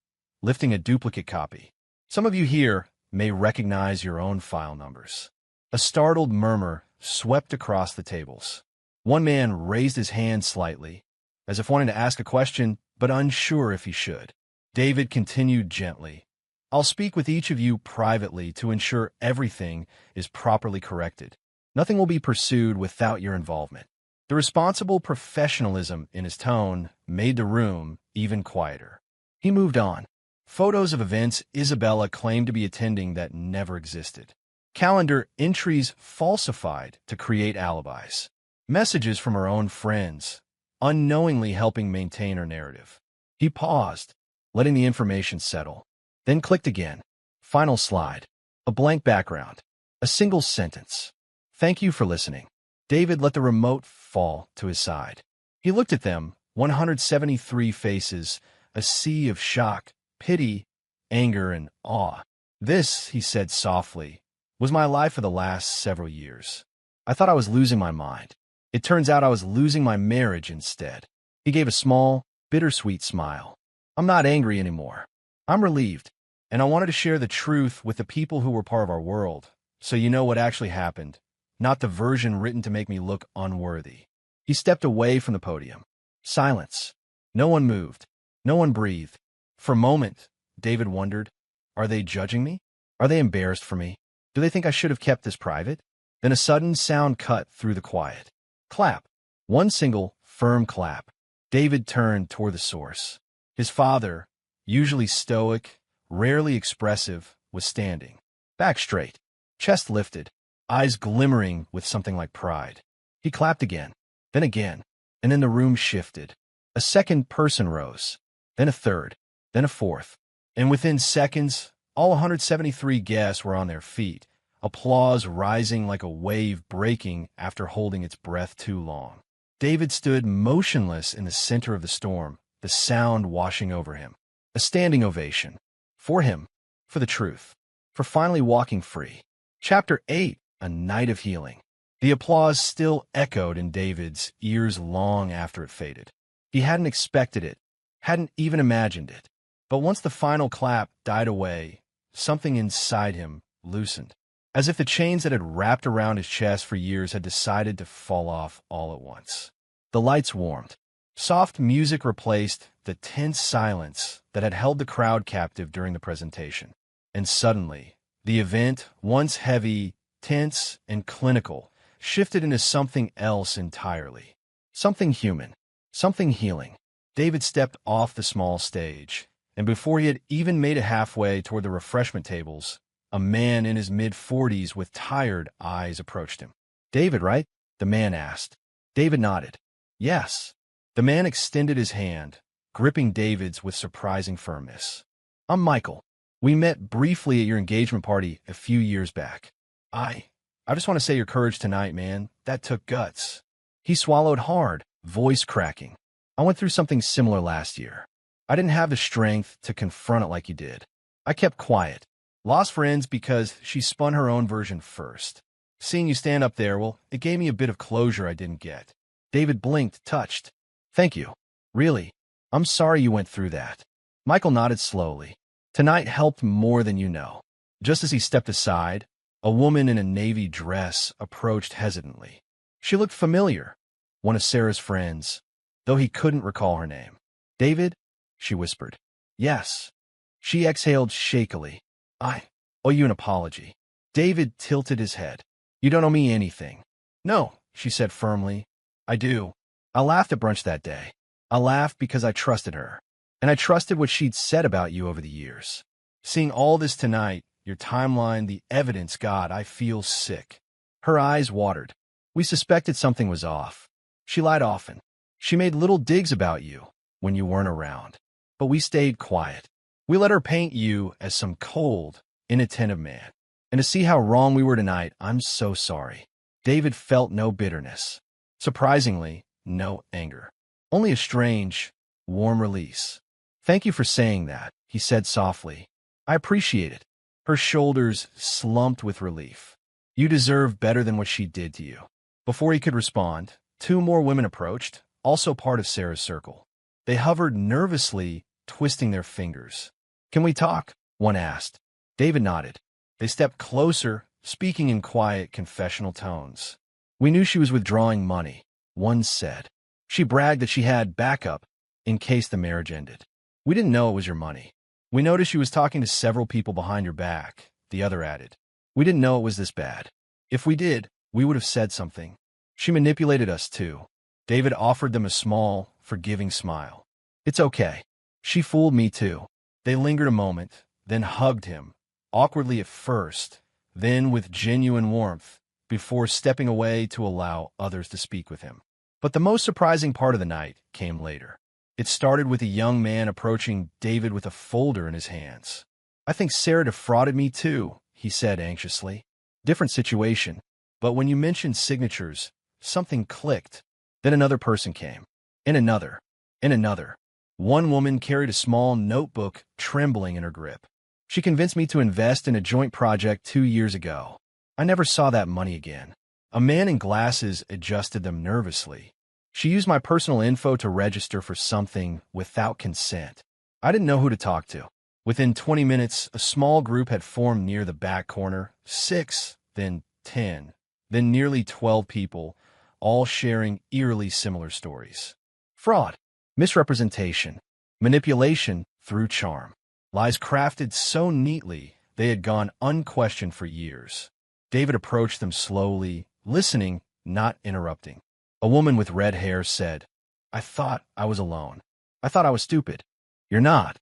lifting a duplicate copy. "Some of you here may recognize your own file numbers." A startled murmur swept across the tables. One man raised his hand slightly, as if wanting to ask a question, but unsure if he should. David continued gently. "I'll speak with each of you privately to ensure everything is properly corrected. Nothing will be pursued without your involvement." The responsible professionalism in his tone made the room even quieter. He moved on. Photos of events Isabella claimed to be attending that never existed. Calendar entries falsified to create alibis. Messages from her own friends, unknowingly helping maintain her narrative. He paused, letting the information settle, then clicked again. Final slide. A blank background. A single sentence. "Thank you for listening." David let the remote fall to his side. He looked at them, 173 faces, a sea of shock, pity, anger, and awe. "This," he said softly, "was my life for the last several years. I thought I was losing my mind. It turns out I was losing my marriage instead." He gave a small, bittersweet smile. "I'm not angry anymore. I'm relieved, and I wanted to share the truth with the people who were part of our world, so you know what actually happened, not the version written to make me look unworthy." He stepped away from the podium. Silence. No one moved. No one breathed. For a moment, David wondered, are they judging me? Are they embarrassed for me? Do they think I should have kept this private? Then a sudden sound cut through the quiet. Clap. One single, firm clap. David turned toward the source. His father, usually stoic, rarely expressive, was standing. Back straight, chest lifted, eyes glimmering with something like pride. He clapped again, and then the room shifted. A second person rose, then a third, then a fourth. And within seconds, all 173 guests were on their feet, applause rising like a wave breaking after holding its breath too long. David stood motionless in the center of the storm, the sound washing over him. A standing ovation. For him, for the truth, for finally walking free. Chapter 8, A Night of Healing. The applause still echoed in David's ears long after it faded. He hadn't expected it, hadn't even imagined it. But once the final clap died away, something inside him loosened, as if the chains that had wrapped around his chest for years had decided to fall off all at once. The lights warmed. Soft music replaced the tense silence that had held the crowd captive during the presentation. And suddenly, the event, once heavy, tense, and clinical, shifted into something else entirely. Something human. Something healing. David stepped off the small stage, and before he had even made it halfway toward the refreshment tables, a man in his mid-40s with tired eyes approached him. "David, right?" the man asked. David nodded. "Yes." The man extended his hand, gripping David's with surprising firmness. "I'm Michael. We met briefly at your engagement party a few years back. I just want to say your courage tonight, man. That took guts." He swallowed hard, voice cracking. "I went through something similar last year. I didn't have the strength to confront it like you did. I kept quiet. Lost friends because she spun her own version first. Seeing you stand up there, well, it gave me a bit of closure I didn't get." David blinked, touched. "Thank you. Really. I'm sorry you went through that." Michael nodded slowly. "Tonight helped more than you know. Just as he stepped aside, a woman in a navy dress approached hesitantly. She looked familiar, one of Sarah's friends, though he couldn't recall her name. "David?" she whispered. "Yes." She exhaled shakily. "I owe you an apology." David tilted his head. "You don't owe me anything." "No," she said firmly. "I do. I laughed at brunch that day. I laughed because I trusted her, and I trusted what she'd said about you over the years. Seeing all this tonight, your timeline, the evidence, God, I feel sick." Her eyes watered. "We suspected something was off. She lied often. She made little digs about you when you weren't around. But we stayed quiet. We let her paint you as some cold, inattentive man. And to see how wrong we were tonight, I'm so sorry." David felt no bitterness. Surprisingly, no anger. Only a strange, warm release. "Thank you for saying that," he said softly. "I appreciate it." Her shoulders slumped with relief. "You deserve better than what she did to you." Before he could respond, two more women approached, also part of Sarah's circle. They hovered nervously, twisting their fingers. "Can we talk?" one asked. David nodded. They stepped closer, speaking in quiet, confessional tones. "We knew she was withdrawing money," one said. "She bragged that she had backup in case the marriage ended. We didn't know it was your money. We noticed she was talking to several people behind your back," the other added. "We didn't know it was this bad. If we did, we would have said something. She manipulated us too." David offered them a small, forgiving smile. "It's okay. She fooled me too." They lingered a moment, then hugged him, awkwardly at first, then with genuine warmth, before stepping away to allow others to speak with him. But the most surprising part of the night came later. It started with a young man approaching David with a folder in his hands. "I think Sarah defrauded me too," he said anxiously. "Different situation. But when you mentioned signatures, something clicked. Then another person came, and another, and another. One woman carried a small notebook trembling in her grip. She convinced me to invest in a joint project 2 years ago. I never saw that money again." A man in glasses adjusted them nervously. "She used my personal info to register for something without consent. I didn't know who to talk to." Within 20 minutes, a small group had formed near the back corner, 6, then 10, then nearly 12 people, all sharing eerily similar stories. Fraud, misrepresentation, manipulation through charm. Lies crafted so neatly they had gone unquestioned for years. David approached them slowly, listening, not interrupting. A woman with red hair said, "I thought I was alone. I thought I was stupid." "You're not,"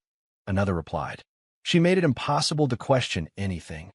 another replied. She made it impossible to question anything.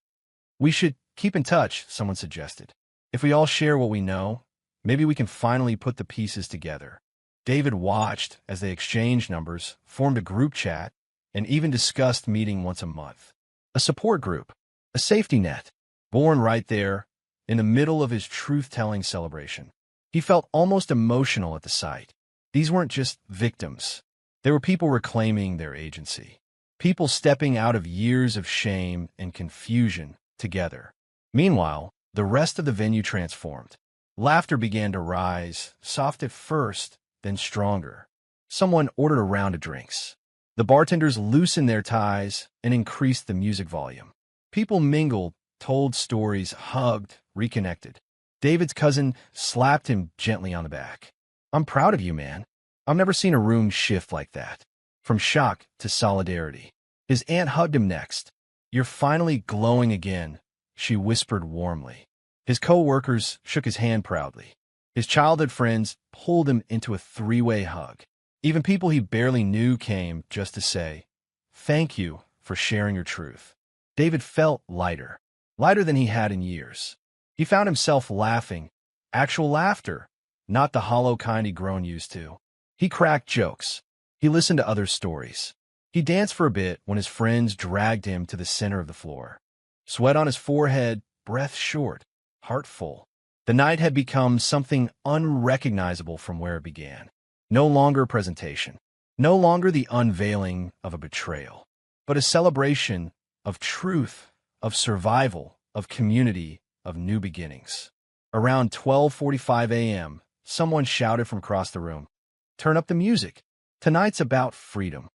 "We should keep in touch," someone suggested. "If we all share what we know, maybe we can finally put the pieces together." David watched as they exchanged numbers, formed a group chat, and even discussed meeting once a month. A support group, a safety net, born right there, in the middle of his truth-telling celebration. He felt almost emotional at the sight. These weren't just victims. They were people reclaiming their agency. People stepping out of years of shame and confusion together. Meanwhile, the rest of the venue transformed. Laughter began to rise, soft at first, then stronger. Someone ordered a round of drinks. The bartenders loosened their ties and increased the music volume. People mingled, told stories, hugged, reconnected. David's cousin slapped him gently on the back. "I'm proud of you, man. I've never seen a room shift like that." From shock to solidarity. His aunt hugged him next. "You're finally glowing again," she whispered warmly. His co-workers shook his hand proudly. His childhood friends pulled him into a three-way hug. Even people he barely knew came just to say, "Thank you for sharing your truth." David felt lighter, lighter than he had in years. He found himself laughing, actual laughter, not the hollow kind he'd grown used to. He cracked jokes. He listened to others' stories. He danced for a bit when his friends dragged him to the center of the floor. Sweat on his forehead, breath short, heart full. The night had become something unrecognizable from where it began. No longer a presentation, no longer the unveiling of a betrayal, but a celebration of truth, of survival, of community, of new beginnings. Around 12:45 a.m., someone shouted from across the room, "Turn up the music. Tonight's about freedom."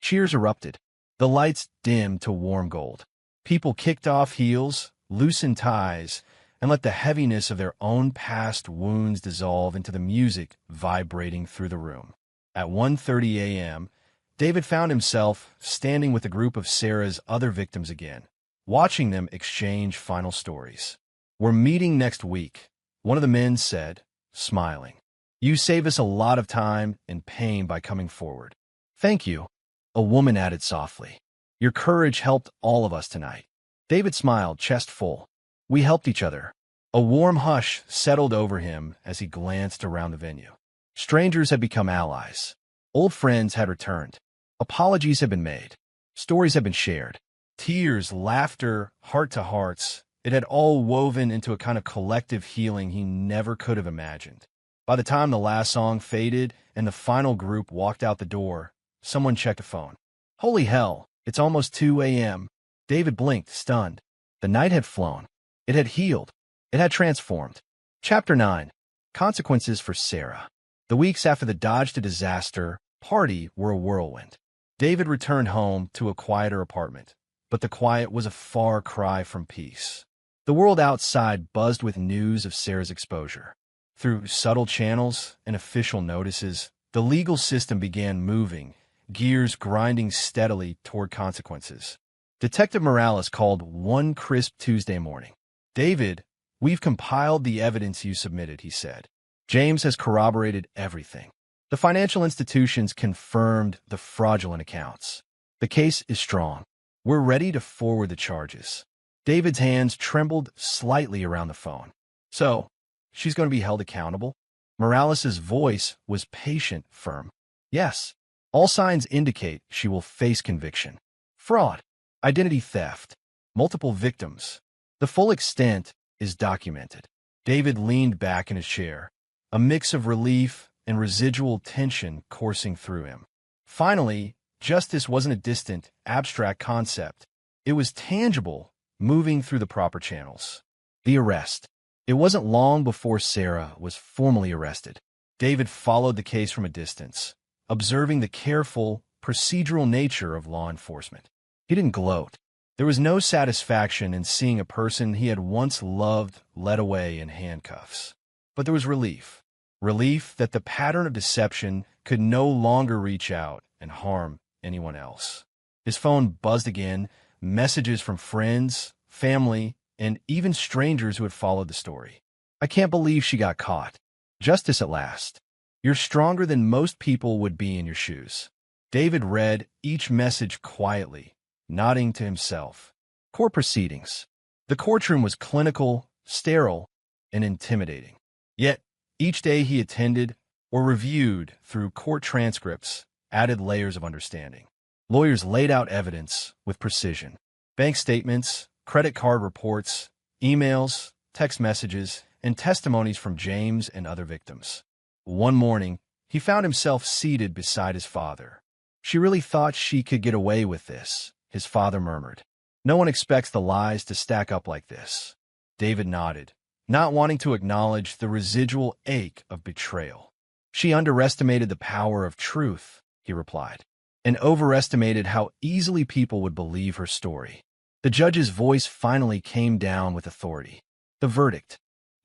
Cheers erupted. The lights dimmed to warm gold. People kicked off heels, loosened ties, and let the heaviness of their own past wounds dissolve into the music vibrating through the room. At 1:30 a.m., David found himself standing with a group of Sarah's other victims again, watching them exchange final stories. "We're meeting next week," one of the men said, smiling. "You save us a lot of time and pain by coming forward." "Thank you," a woman added softly. "Your courage helped all of us tonight." David smiled, chest full. "We helped each other." A warm hush settled over him as he glanced around the venue. Strangers had become allies. Old friends had returned. Apologies had been made. Stories had been shared. Tears, laughter, heart-to-hearts. It had all woven into a kind of collective healing he never could have imagined. By the time the last song faded and the final group walked out the door, someone checked a phone. "Holy hell, it's almost 2 a.m. David blinked, stunned. The night had flown. It had healed. It had transformed. Chapter 9. Consequences for Sarah. The weeks after the Dodge to Disaster party were a whirlwind. David returned home to a quieter apartment, but the quiet was a far cry from peace. The world outside buzzed with news of Sarah's exposure. Through subtle channels and official notices, the legal system began moving, gears grinding steadily toward consequences. Detective Morales called one crisp Tuesday morning. "David, we've compiled the evidence you submitted," he said. "James has corroborated everything. The financial institutions confirmed the fraudulent accounts. The case is strong. We're ready to forward the charges." David's hands trembled slightly around the phone. "So, she's going to be held accountable?" Morales' voice was patient, firm. "Yes. All signs indicate she will face conviction. Fraud, identity theft, multiple victims. The full extent is documented." David leaned back in his chair, a mix of relief and residual tension coursing through him. Finally, justice wasn't a distant, abstract concept. It was tangible, moving through the proper channels. The arrest. It wasn't long before Sarah was formally arrested. David followed the case from a distance, observing the careful, procedural nature of law enforcement. He didn't gloat. There was no satisfaction in seeing a person he had once loved led away in handcuffs. But there was relief. Relief that the pattern of deception could no longer reach out and harm anyone else. His phone buzzed again, messages from friends, family, and even strangers who had followed the story. "I can't believe she got caught. Justice at last. You're stronger than most people would be in your shoes." David read each message quietly, nodding to himself. Court proceedings. The courtroom was clinical, sterile, and intimidating. Yet, each day he attended or reviewed through court transcripts added layers of understanding. Lawyers laid out evidence with precision. Bank statements, credit card reports, emails, text messages, and testimonies from James and other victims. One morning, he found himself seated beside his father. "She really thought she could get away with this," his father murmured. "No one expects the lies to stack up like this." David nodded, not wanting to acknowledge the residual ache of betrayal. "She underestimated the power of truth," he replied, "and overestimated how easily people would believe her story." The judge's voice finally came down with authority. The verdict: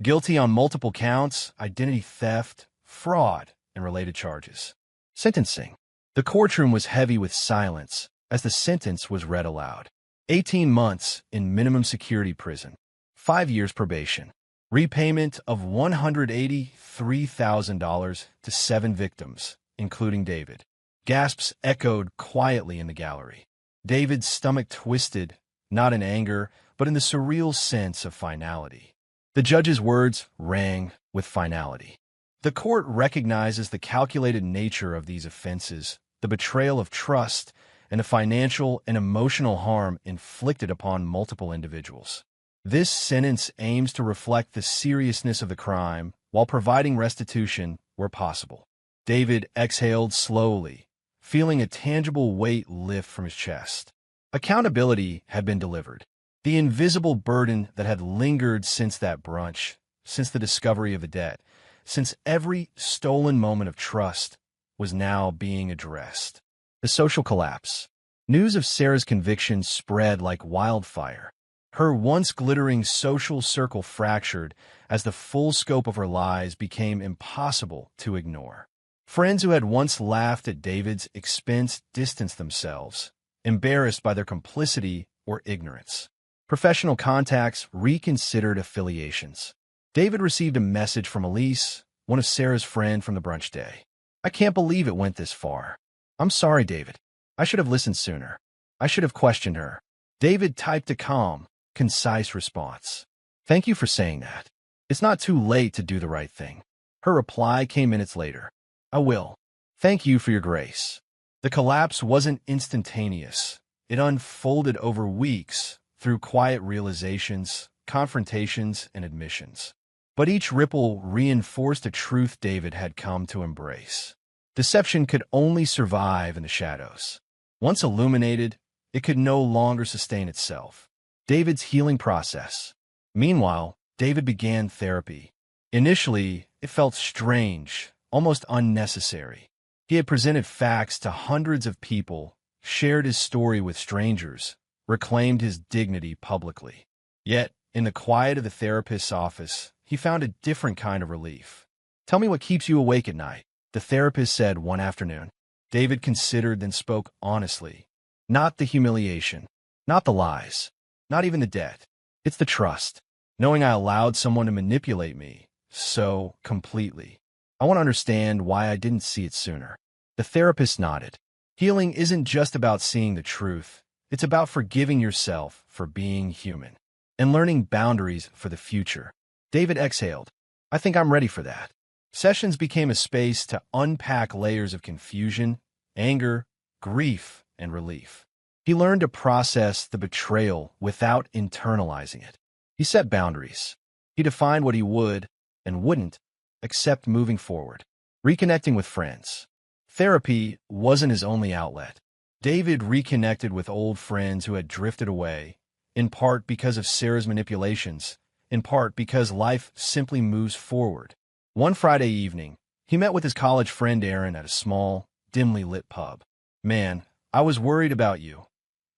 guilty on multiple counts, identity theft, fraud, and related charges. Sentencing. The courtroom was heavy with silence as the sentence was read aloud. 18 months in minimum security prison. 5 years probation. Repayment of $183,000 to 7 victims, including David. Gasps echoed quietly in the gallery. David's stomach twisted, not in anger, but in the surreal sense of finality. The judge's words rang with finality. The court recognizes the calculated nature of these offenses, the betrayal of trust, and the financial and emotional harm inflicted upon multiple individuals. This sentence aims to reflect the seriousness of the crime while providing restitution where possible. David exhaled slowly, feeling a tangible weight lift from his chest. Accountability had been delivered. The invisible burden that had lingered since that brunch, since the discovery of the debt, since every stolen moment of trust, was now being addressed. The social collapse. News of Sarah's conviction spread like wildfire. Her once glittering social circle fractured as the full scope of her lies became impossible to ignore. Friends who had once laughed at David's expense distanced themselves, embarrassed by their complicity or ignorance. Professional contacts reconsidered affiliations. David received a message from Elise, one of Sarah's friends from the brunch day. "I can't believe it went this far. I'm sorry, David. I should have listened sooner. I should have questioned her." David typed a calm, concise response. "Thank you for saying that. It's not too late to do the right thing." Her reply came minutes later. "I will. Thank you for your grace." The collapse wasn't instantaneous. It unfolded over weeks through quiet realizations, confrontations, and admissions. But each ripple reinforced a truth David had come to embrace. Deception could only survive in the shadows. Once illuminated, it could no longer sustain itself. David's healing process. Meanwhile, David began therapy. Initially, it felt strange, almost unnecessary. He had presented facts to hundreds of people, shared his story with strangers, reclaimed his dignity publicly. Yet, in the quiet of the therapist's office, he found a different kind of relief. "Tell me what keeps you awake at night," the therapist said one afternoon. David considered, then spoke honestly. "Not the humiliation, not the lies, not even the debt. It's the trust, knowing I allowed someone to manipulate me so completely. I want to understand why I didn't see it sooner." The therapist nodded. "Healing isn't just about seeing the truth. It's about forgiving yourself for being human and learning boundaries for the future." David exhaled. "I think I'm ready for that." Sessions became a space to unpack layers of confusion, anger, grief, and relief. He learned to process the betrayal without internalizing it. He set boundaries. He defined what he would and wouldn't accept moving forward. Reconnecting with friends. Therapy wasn't his only outlet. David reconnected with old friends who had drifted away, in part because of Sarah's manipulations, in part because life simply moves forward. One Friday evening, he met with his college friend Aaron at a small, dimly lit pub. "Man, I was worried about you,"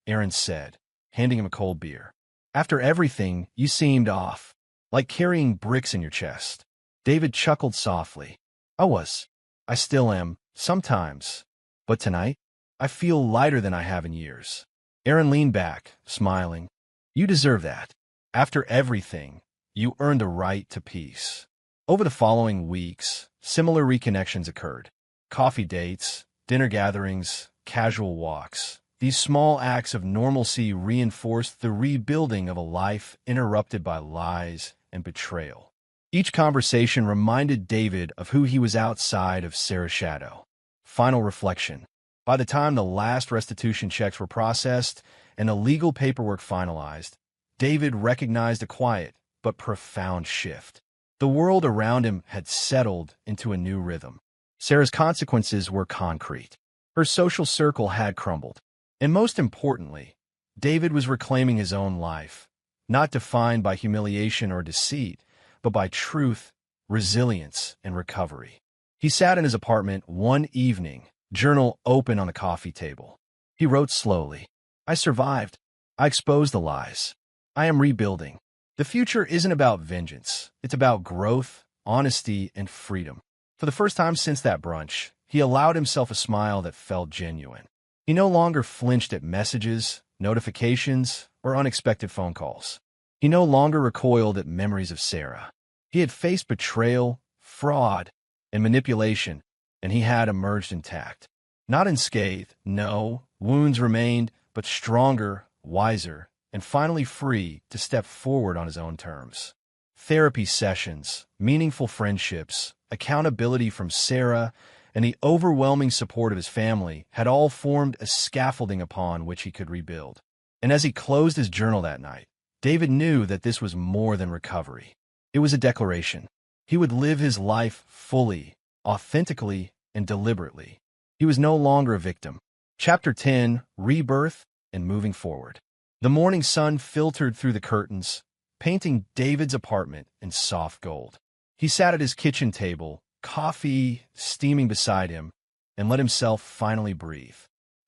Aaron said, handing him a cold beer. "After everything, you seemed off, like carrying bricks in your chest." David chuckled softly. I still am, sometimes. But tonight, I feel lighter than I have in years." Aaron leaned back, smiling. "You deserve that. After everything, you earned the right to peace." Over the following weeks, similar reconnections occurred. Coffee dates, dinner gatherings, casual walks. These small acts of normalcy reinforced the rebuilding of a life interrupted by lies and betrayal. Each conversation reminded David of who he was outside of Sarah's shadow. Final reflection. By the time the last restitution checks were processed and the legal paperwork finalized, David recognized a quiet but profound shift. The world around him had settled into a new rhythm. Sarah's consequences were concrete. Her social circle had crumbled. And most importantly, David was reclaiming his own life, not defined by humiliation or deceit, but by truth, resilience, and recovery. He sat in his apartment one evening, journal open on the coffee table. He wrote slowly, "I survived. I exposed the lies. I am rebuilding. The future isn't about vengeance. It's about growth, honesty, and freedom." For the first time since that brunch, he allowed himself a smile that felt genuine. He no longer flinched at messages, notifications, or unexpected phone calls. He no longer recoiled at memories of Sarah. He had faced betrayal, fraud, and manipulation, and he had emerged intact. Not unscathed, no, wounds remained, but stronger, wiser, and finally free to step forward on his own terms. Therapy sessions, meaningful friendships, accountability from Sarah, and the overwhelming support of his family had all formed a scaffolding upon which he could rebuild. And as he closed his journal that night, David knew that this was more than recovery. It was a declaration. He would live his life fully, authentically, and deliberately. He was no longer a victim. Chapter 10, Rebirth and Moving Forward. The morning sun filtered through the curtains, painting David's apartment in soft gold. He sat at his kitchen table, coffee steaming beside him, and let himself finally breathe.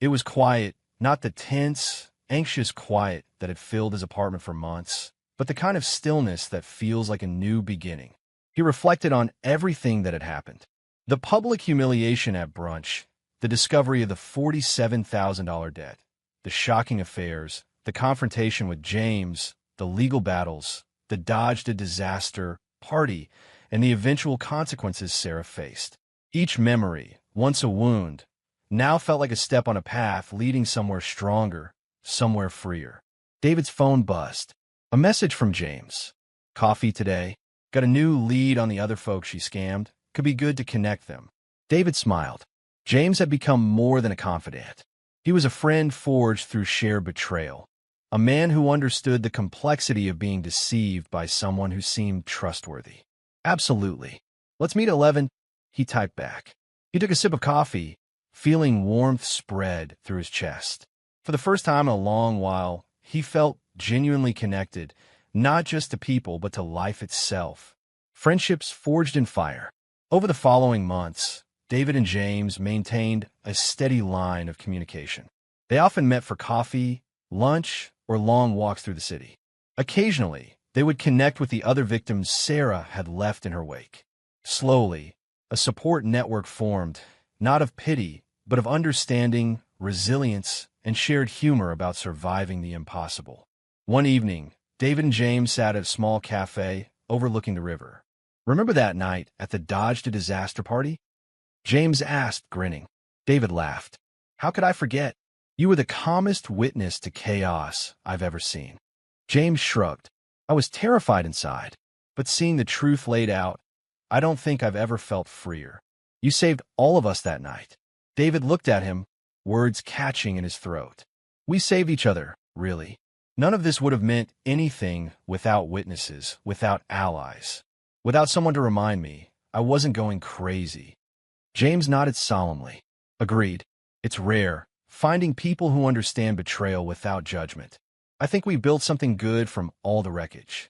It was quiet, Not the tense, anxious quiet that had filled his apartment for months, but the kind of stillness that feels like a new beginning. He reflected on everything that had happened. The public humiliation at brunch, the discovery of the $47,000 debt, the shocking affairs, the confrontation with James, the legal battles, the dodged a disaster party, and the eventual consequences Sarah faced. Each memory, once a wound, now felt like a step on a path leading somewhere stronger, somewhere freer. David's phone buzzed. A message from James. Coffee today? Got a new lead on the other folks she scammed. Could be good to connect them. David smiled. James had become more than a confidant. He was a friend forged through shared betrayal. A man who understood the complexity of being deceived by someone who seemed trustworthy. Absolutely. Let's meet at 11, he typed back. He took a sip of coffee, feeling warmth spread through his chest. For the first time in a long while, he felt genuinely connected, not just to people but to life itself. Friendships forged in fire. Over the following months, David and James maintained a steady line of communication. They often met for coffee, lunch, or long walks through the city. Occasionally, they would connect with the other victims Sarah had left in her wake. Slowly, a support network formed, not of pity, but of understanding, resilience, and shared humor about surviving the impossible. One evening, David and James sat at a small cafe overlooking the river. Remember that night at the Dodge to Disaster party? James asked, grinning. David laughed. How could I forget? You were the calmest witness to chaos I've ever seen. James shrugged. I was terrified inside, but seeing the truth laid out, I don't think I've ever felt freer. You saved all of us that night. David looked at him, words catching in his throat. We saved each other, really. None of this would have meant anything without witnesses, without allies, without someone to remind me I wasn't going crazy. James nodded solemnly. Agreed. It's rare, finding people who understand betrayal without judgment. I think we built something good from all the wreckage.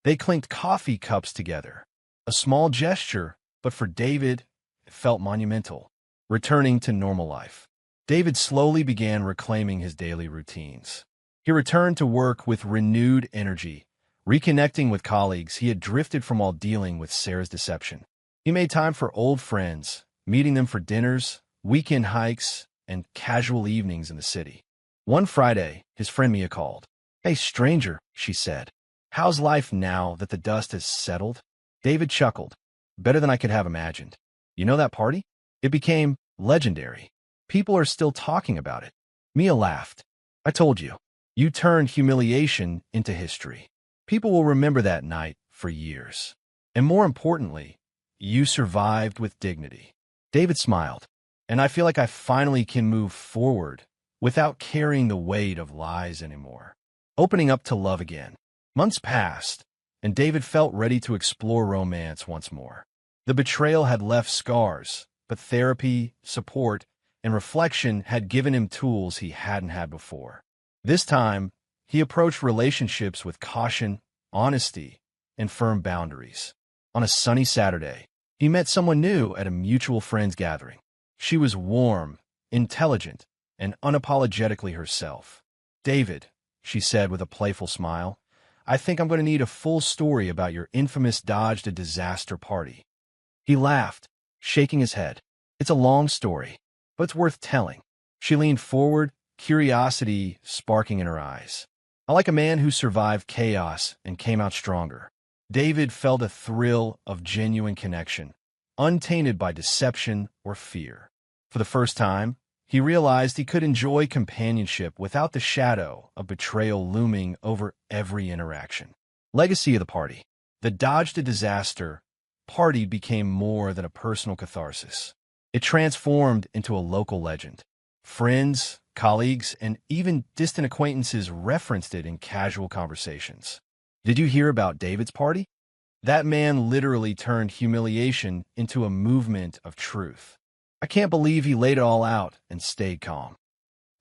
They clinked coffee cups together. A small gesture, but for David, it felt monumental. Returning to normal life. David slowly began reclaiming his daily routines. He returned to work with renewed energy, reconnecting with colleagues he had drifted from while dealing with Sarah's deception. He made time for old friends, meeting them for dinners, weekend hikes, and casual evenings in the city. One Friday, his friend Mia called. Hey, stranger, she said. How's life now that the dust has settled? David chuckled. Better than I could have imagined. You know that party? It became legendary. People are still talking about it. Mia laughed. I told you. You turned humiliation into history. People will remember that night for years. And more importantly, you survived with dignity. David smiled. And I feel like I finally can move forward without carrying the weight of lies anymore. Opening up to love again. Months passed, and David felt ready to explore romance once more. The betrayal had left scars, but therapy, support, and reflection had given him tools he hadn't had before. This time, he approached relationships with caution, honesty, and firm boundaries. On a sunny Saturday, he met someone new at a mutual friends gathering. She was warm, intelligent, and unapologetically herself. David, she said with a playful smile, I think I'm going to need a full story about your infamous Dodge to Disaster party. He laughed, shaking his head. It's a long story, but it's worth telling. She leaned forward, curiosity sparking in her eyes. I like a man who survived chaos and came out stronger. David felt a thrill of genuine connection, untainted by deception or fear. For the first time, he realized he could enjoy companionship without the shadow of betrayal looming over every interaction. Legacy of the party. The Dodge to Disaster party became more than a personal catharsis. It transformed into a local legend. Friends, colleagues, and even distant acquaintances referenced it in casual conversations. Did you hear about David's party? That man literally turned humiliation into a movement of truth. I can't believe he laid it all out and stayed calm.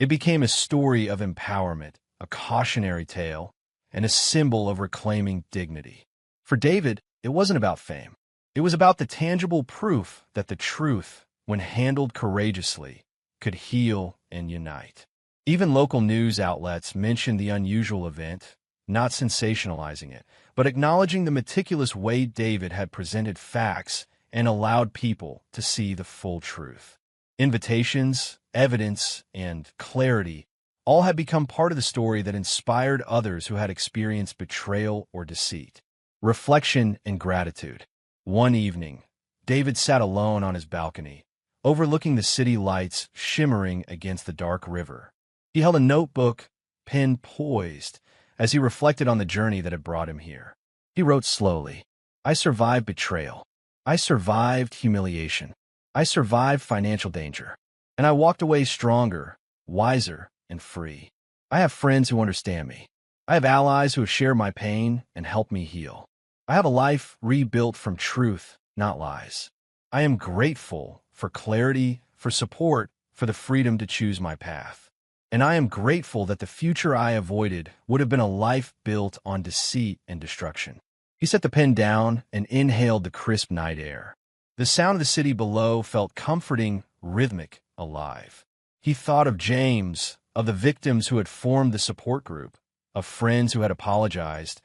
It became a story of empowerment, a cautionary tale, and a symbol of reclaiming dignity. For David, it wasn't about fame. It was about the tangible proof that the truth, when handled courageously, could heal and unite. Even local news outlets mentioned the unusual event, not sensationalizing it, but acknowledging the meticulous way David had presented facts and allowed people to see the full truth. Invitations, evidence, and clarity all had become part of the story that inspired others who had experienced betrayal or deceit. Reflection and gratitude. One evening, David sat alone on his balcony, overlooking the city lights shimmering against the dark river. He held a notebook, pen poised, as he reflected on the journey that had brought him here. He wrote slowly, "I survived betrayal. I survived humiliation. I survived financial danger. And I walked away stronger, wiser, and free. I have friends who understand me. I have allies who have shared my pain and helped me heal. I have a life rebuilt from truth, not lies. I am grateful for clarity, for support, for the freedom to choose my path. And I am grateful that the future I avoided would have been a life built on deceit and destruction." He set the pen down and inhaled the crisp night air. The sound of the city below felt comforting, rhythmic, alive. He thought of James, of the victims who had formed the support group, of friends who had apologized,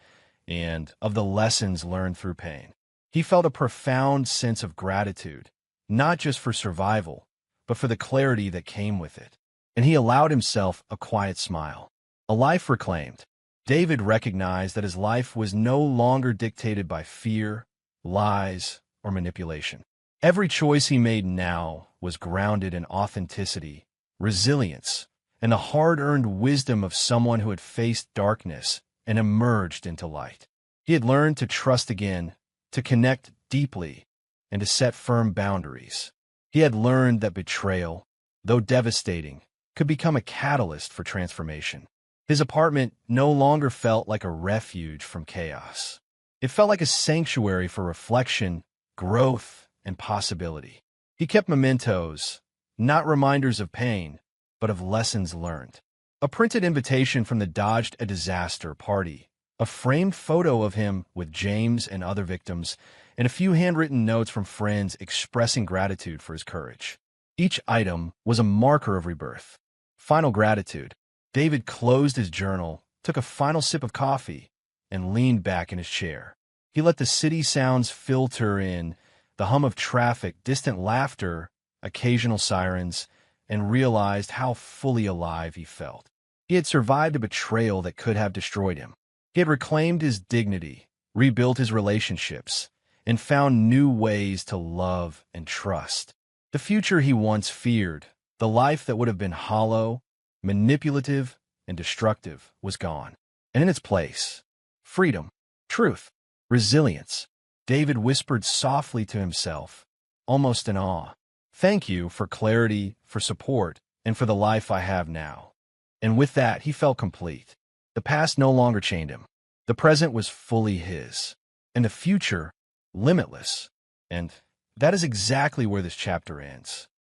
and of the lessons learned through pain. He felt a profound sense of gratitude, not just for survival, but for the clarity that came with it. And he allowed himself a quiet smile. A life reclaimed. David recognized that his life was no longer dictated by fear, lies, or manipulation. Every choice he made now was grounded in authenticity, resilience, and the hard-earned wisdom of someone who had faced darkness and emerged into light. He had learned to trust again, to connect deeply, and to set firm boundaries. He had learned that betrayal, though devastating, could become a catalyst for transformation. His apartment no longer felt like a refuge from chaos. It felt like a sanctuary for reflection, growth, and possibility. He kept mementos, not reminders of pain, but of lessons learned. A printed invitation from the Dodged a Disaster party, a framed photo of him with James and other victims, and a few handwritten notes from friends expressing gratitude for his courage. Each item was a marker of rebirth. Final gratitude. David closed his journal, took a final sip of coffee, and leaned back in his chair. He let the city sounds filter in, the hum of traffic, distant laughter, occasional sirens, and realized how fully alive he felt. He had survived a betrayal that could have destroyed him. He had reclaimed his dignity, rebuilt his relationships, and found new ways to love and trust. The future he once feared, the life that would have been hollow, manipulative, and destructive, was gone. And in its place, freedom, truth, resilience. David whispered softly to himself, almost in awe, "Thank you for clarity, for support, and for the life I have now." And with that, he felt complete. The past no longer chained him. The present was fully his. And the future, limitless. And that is exactly where this chapter ends.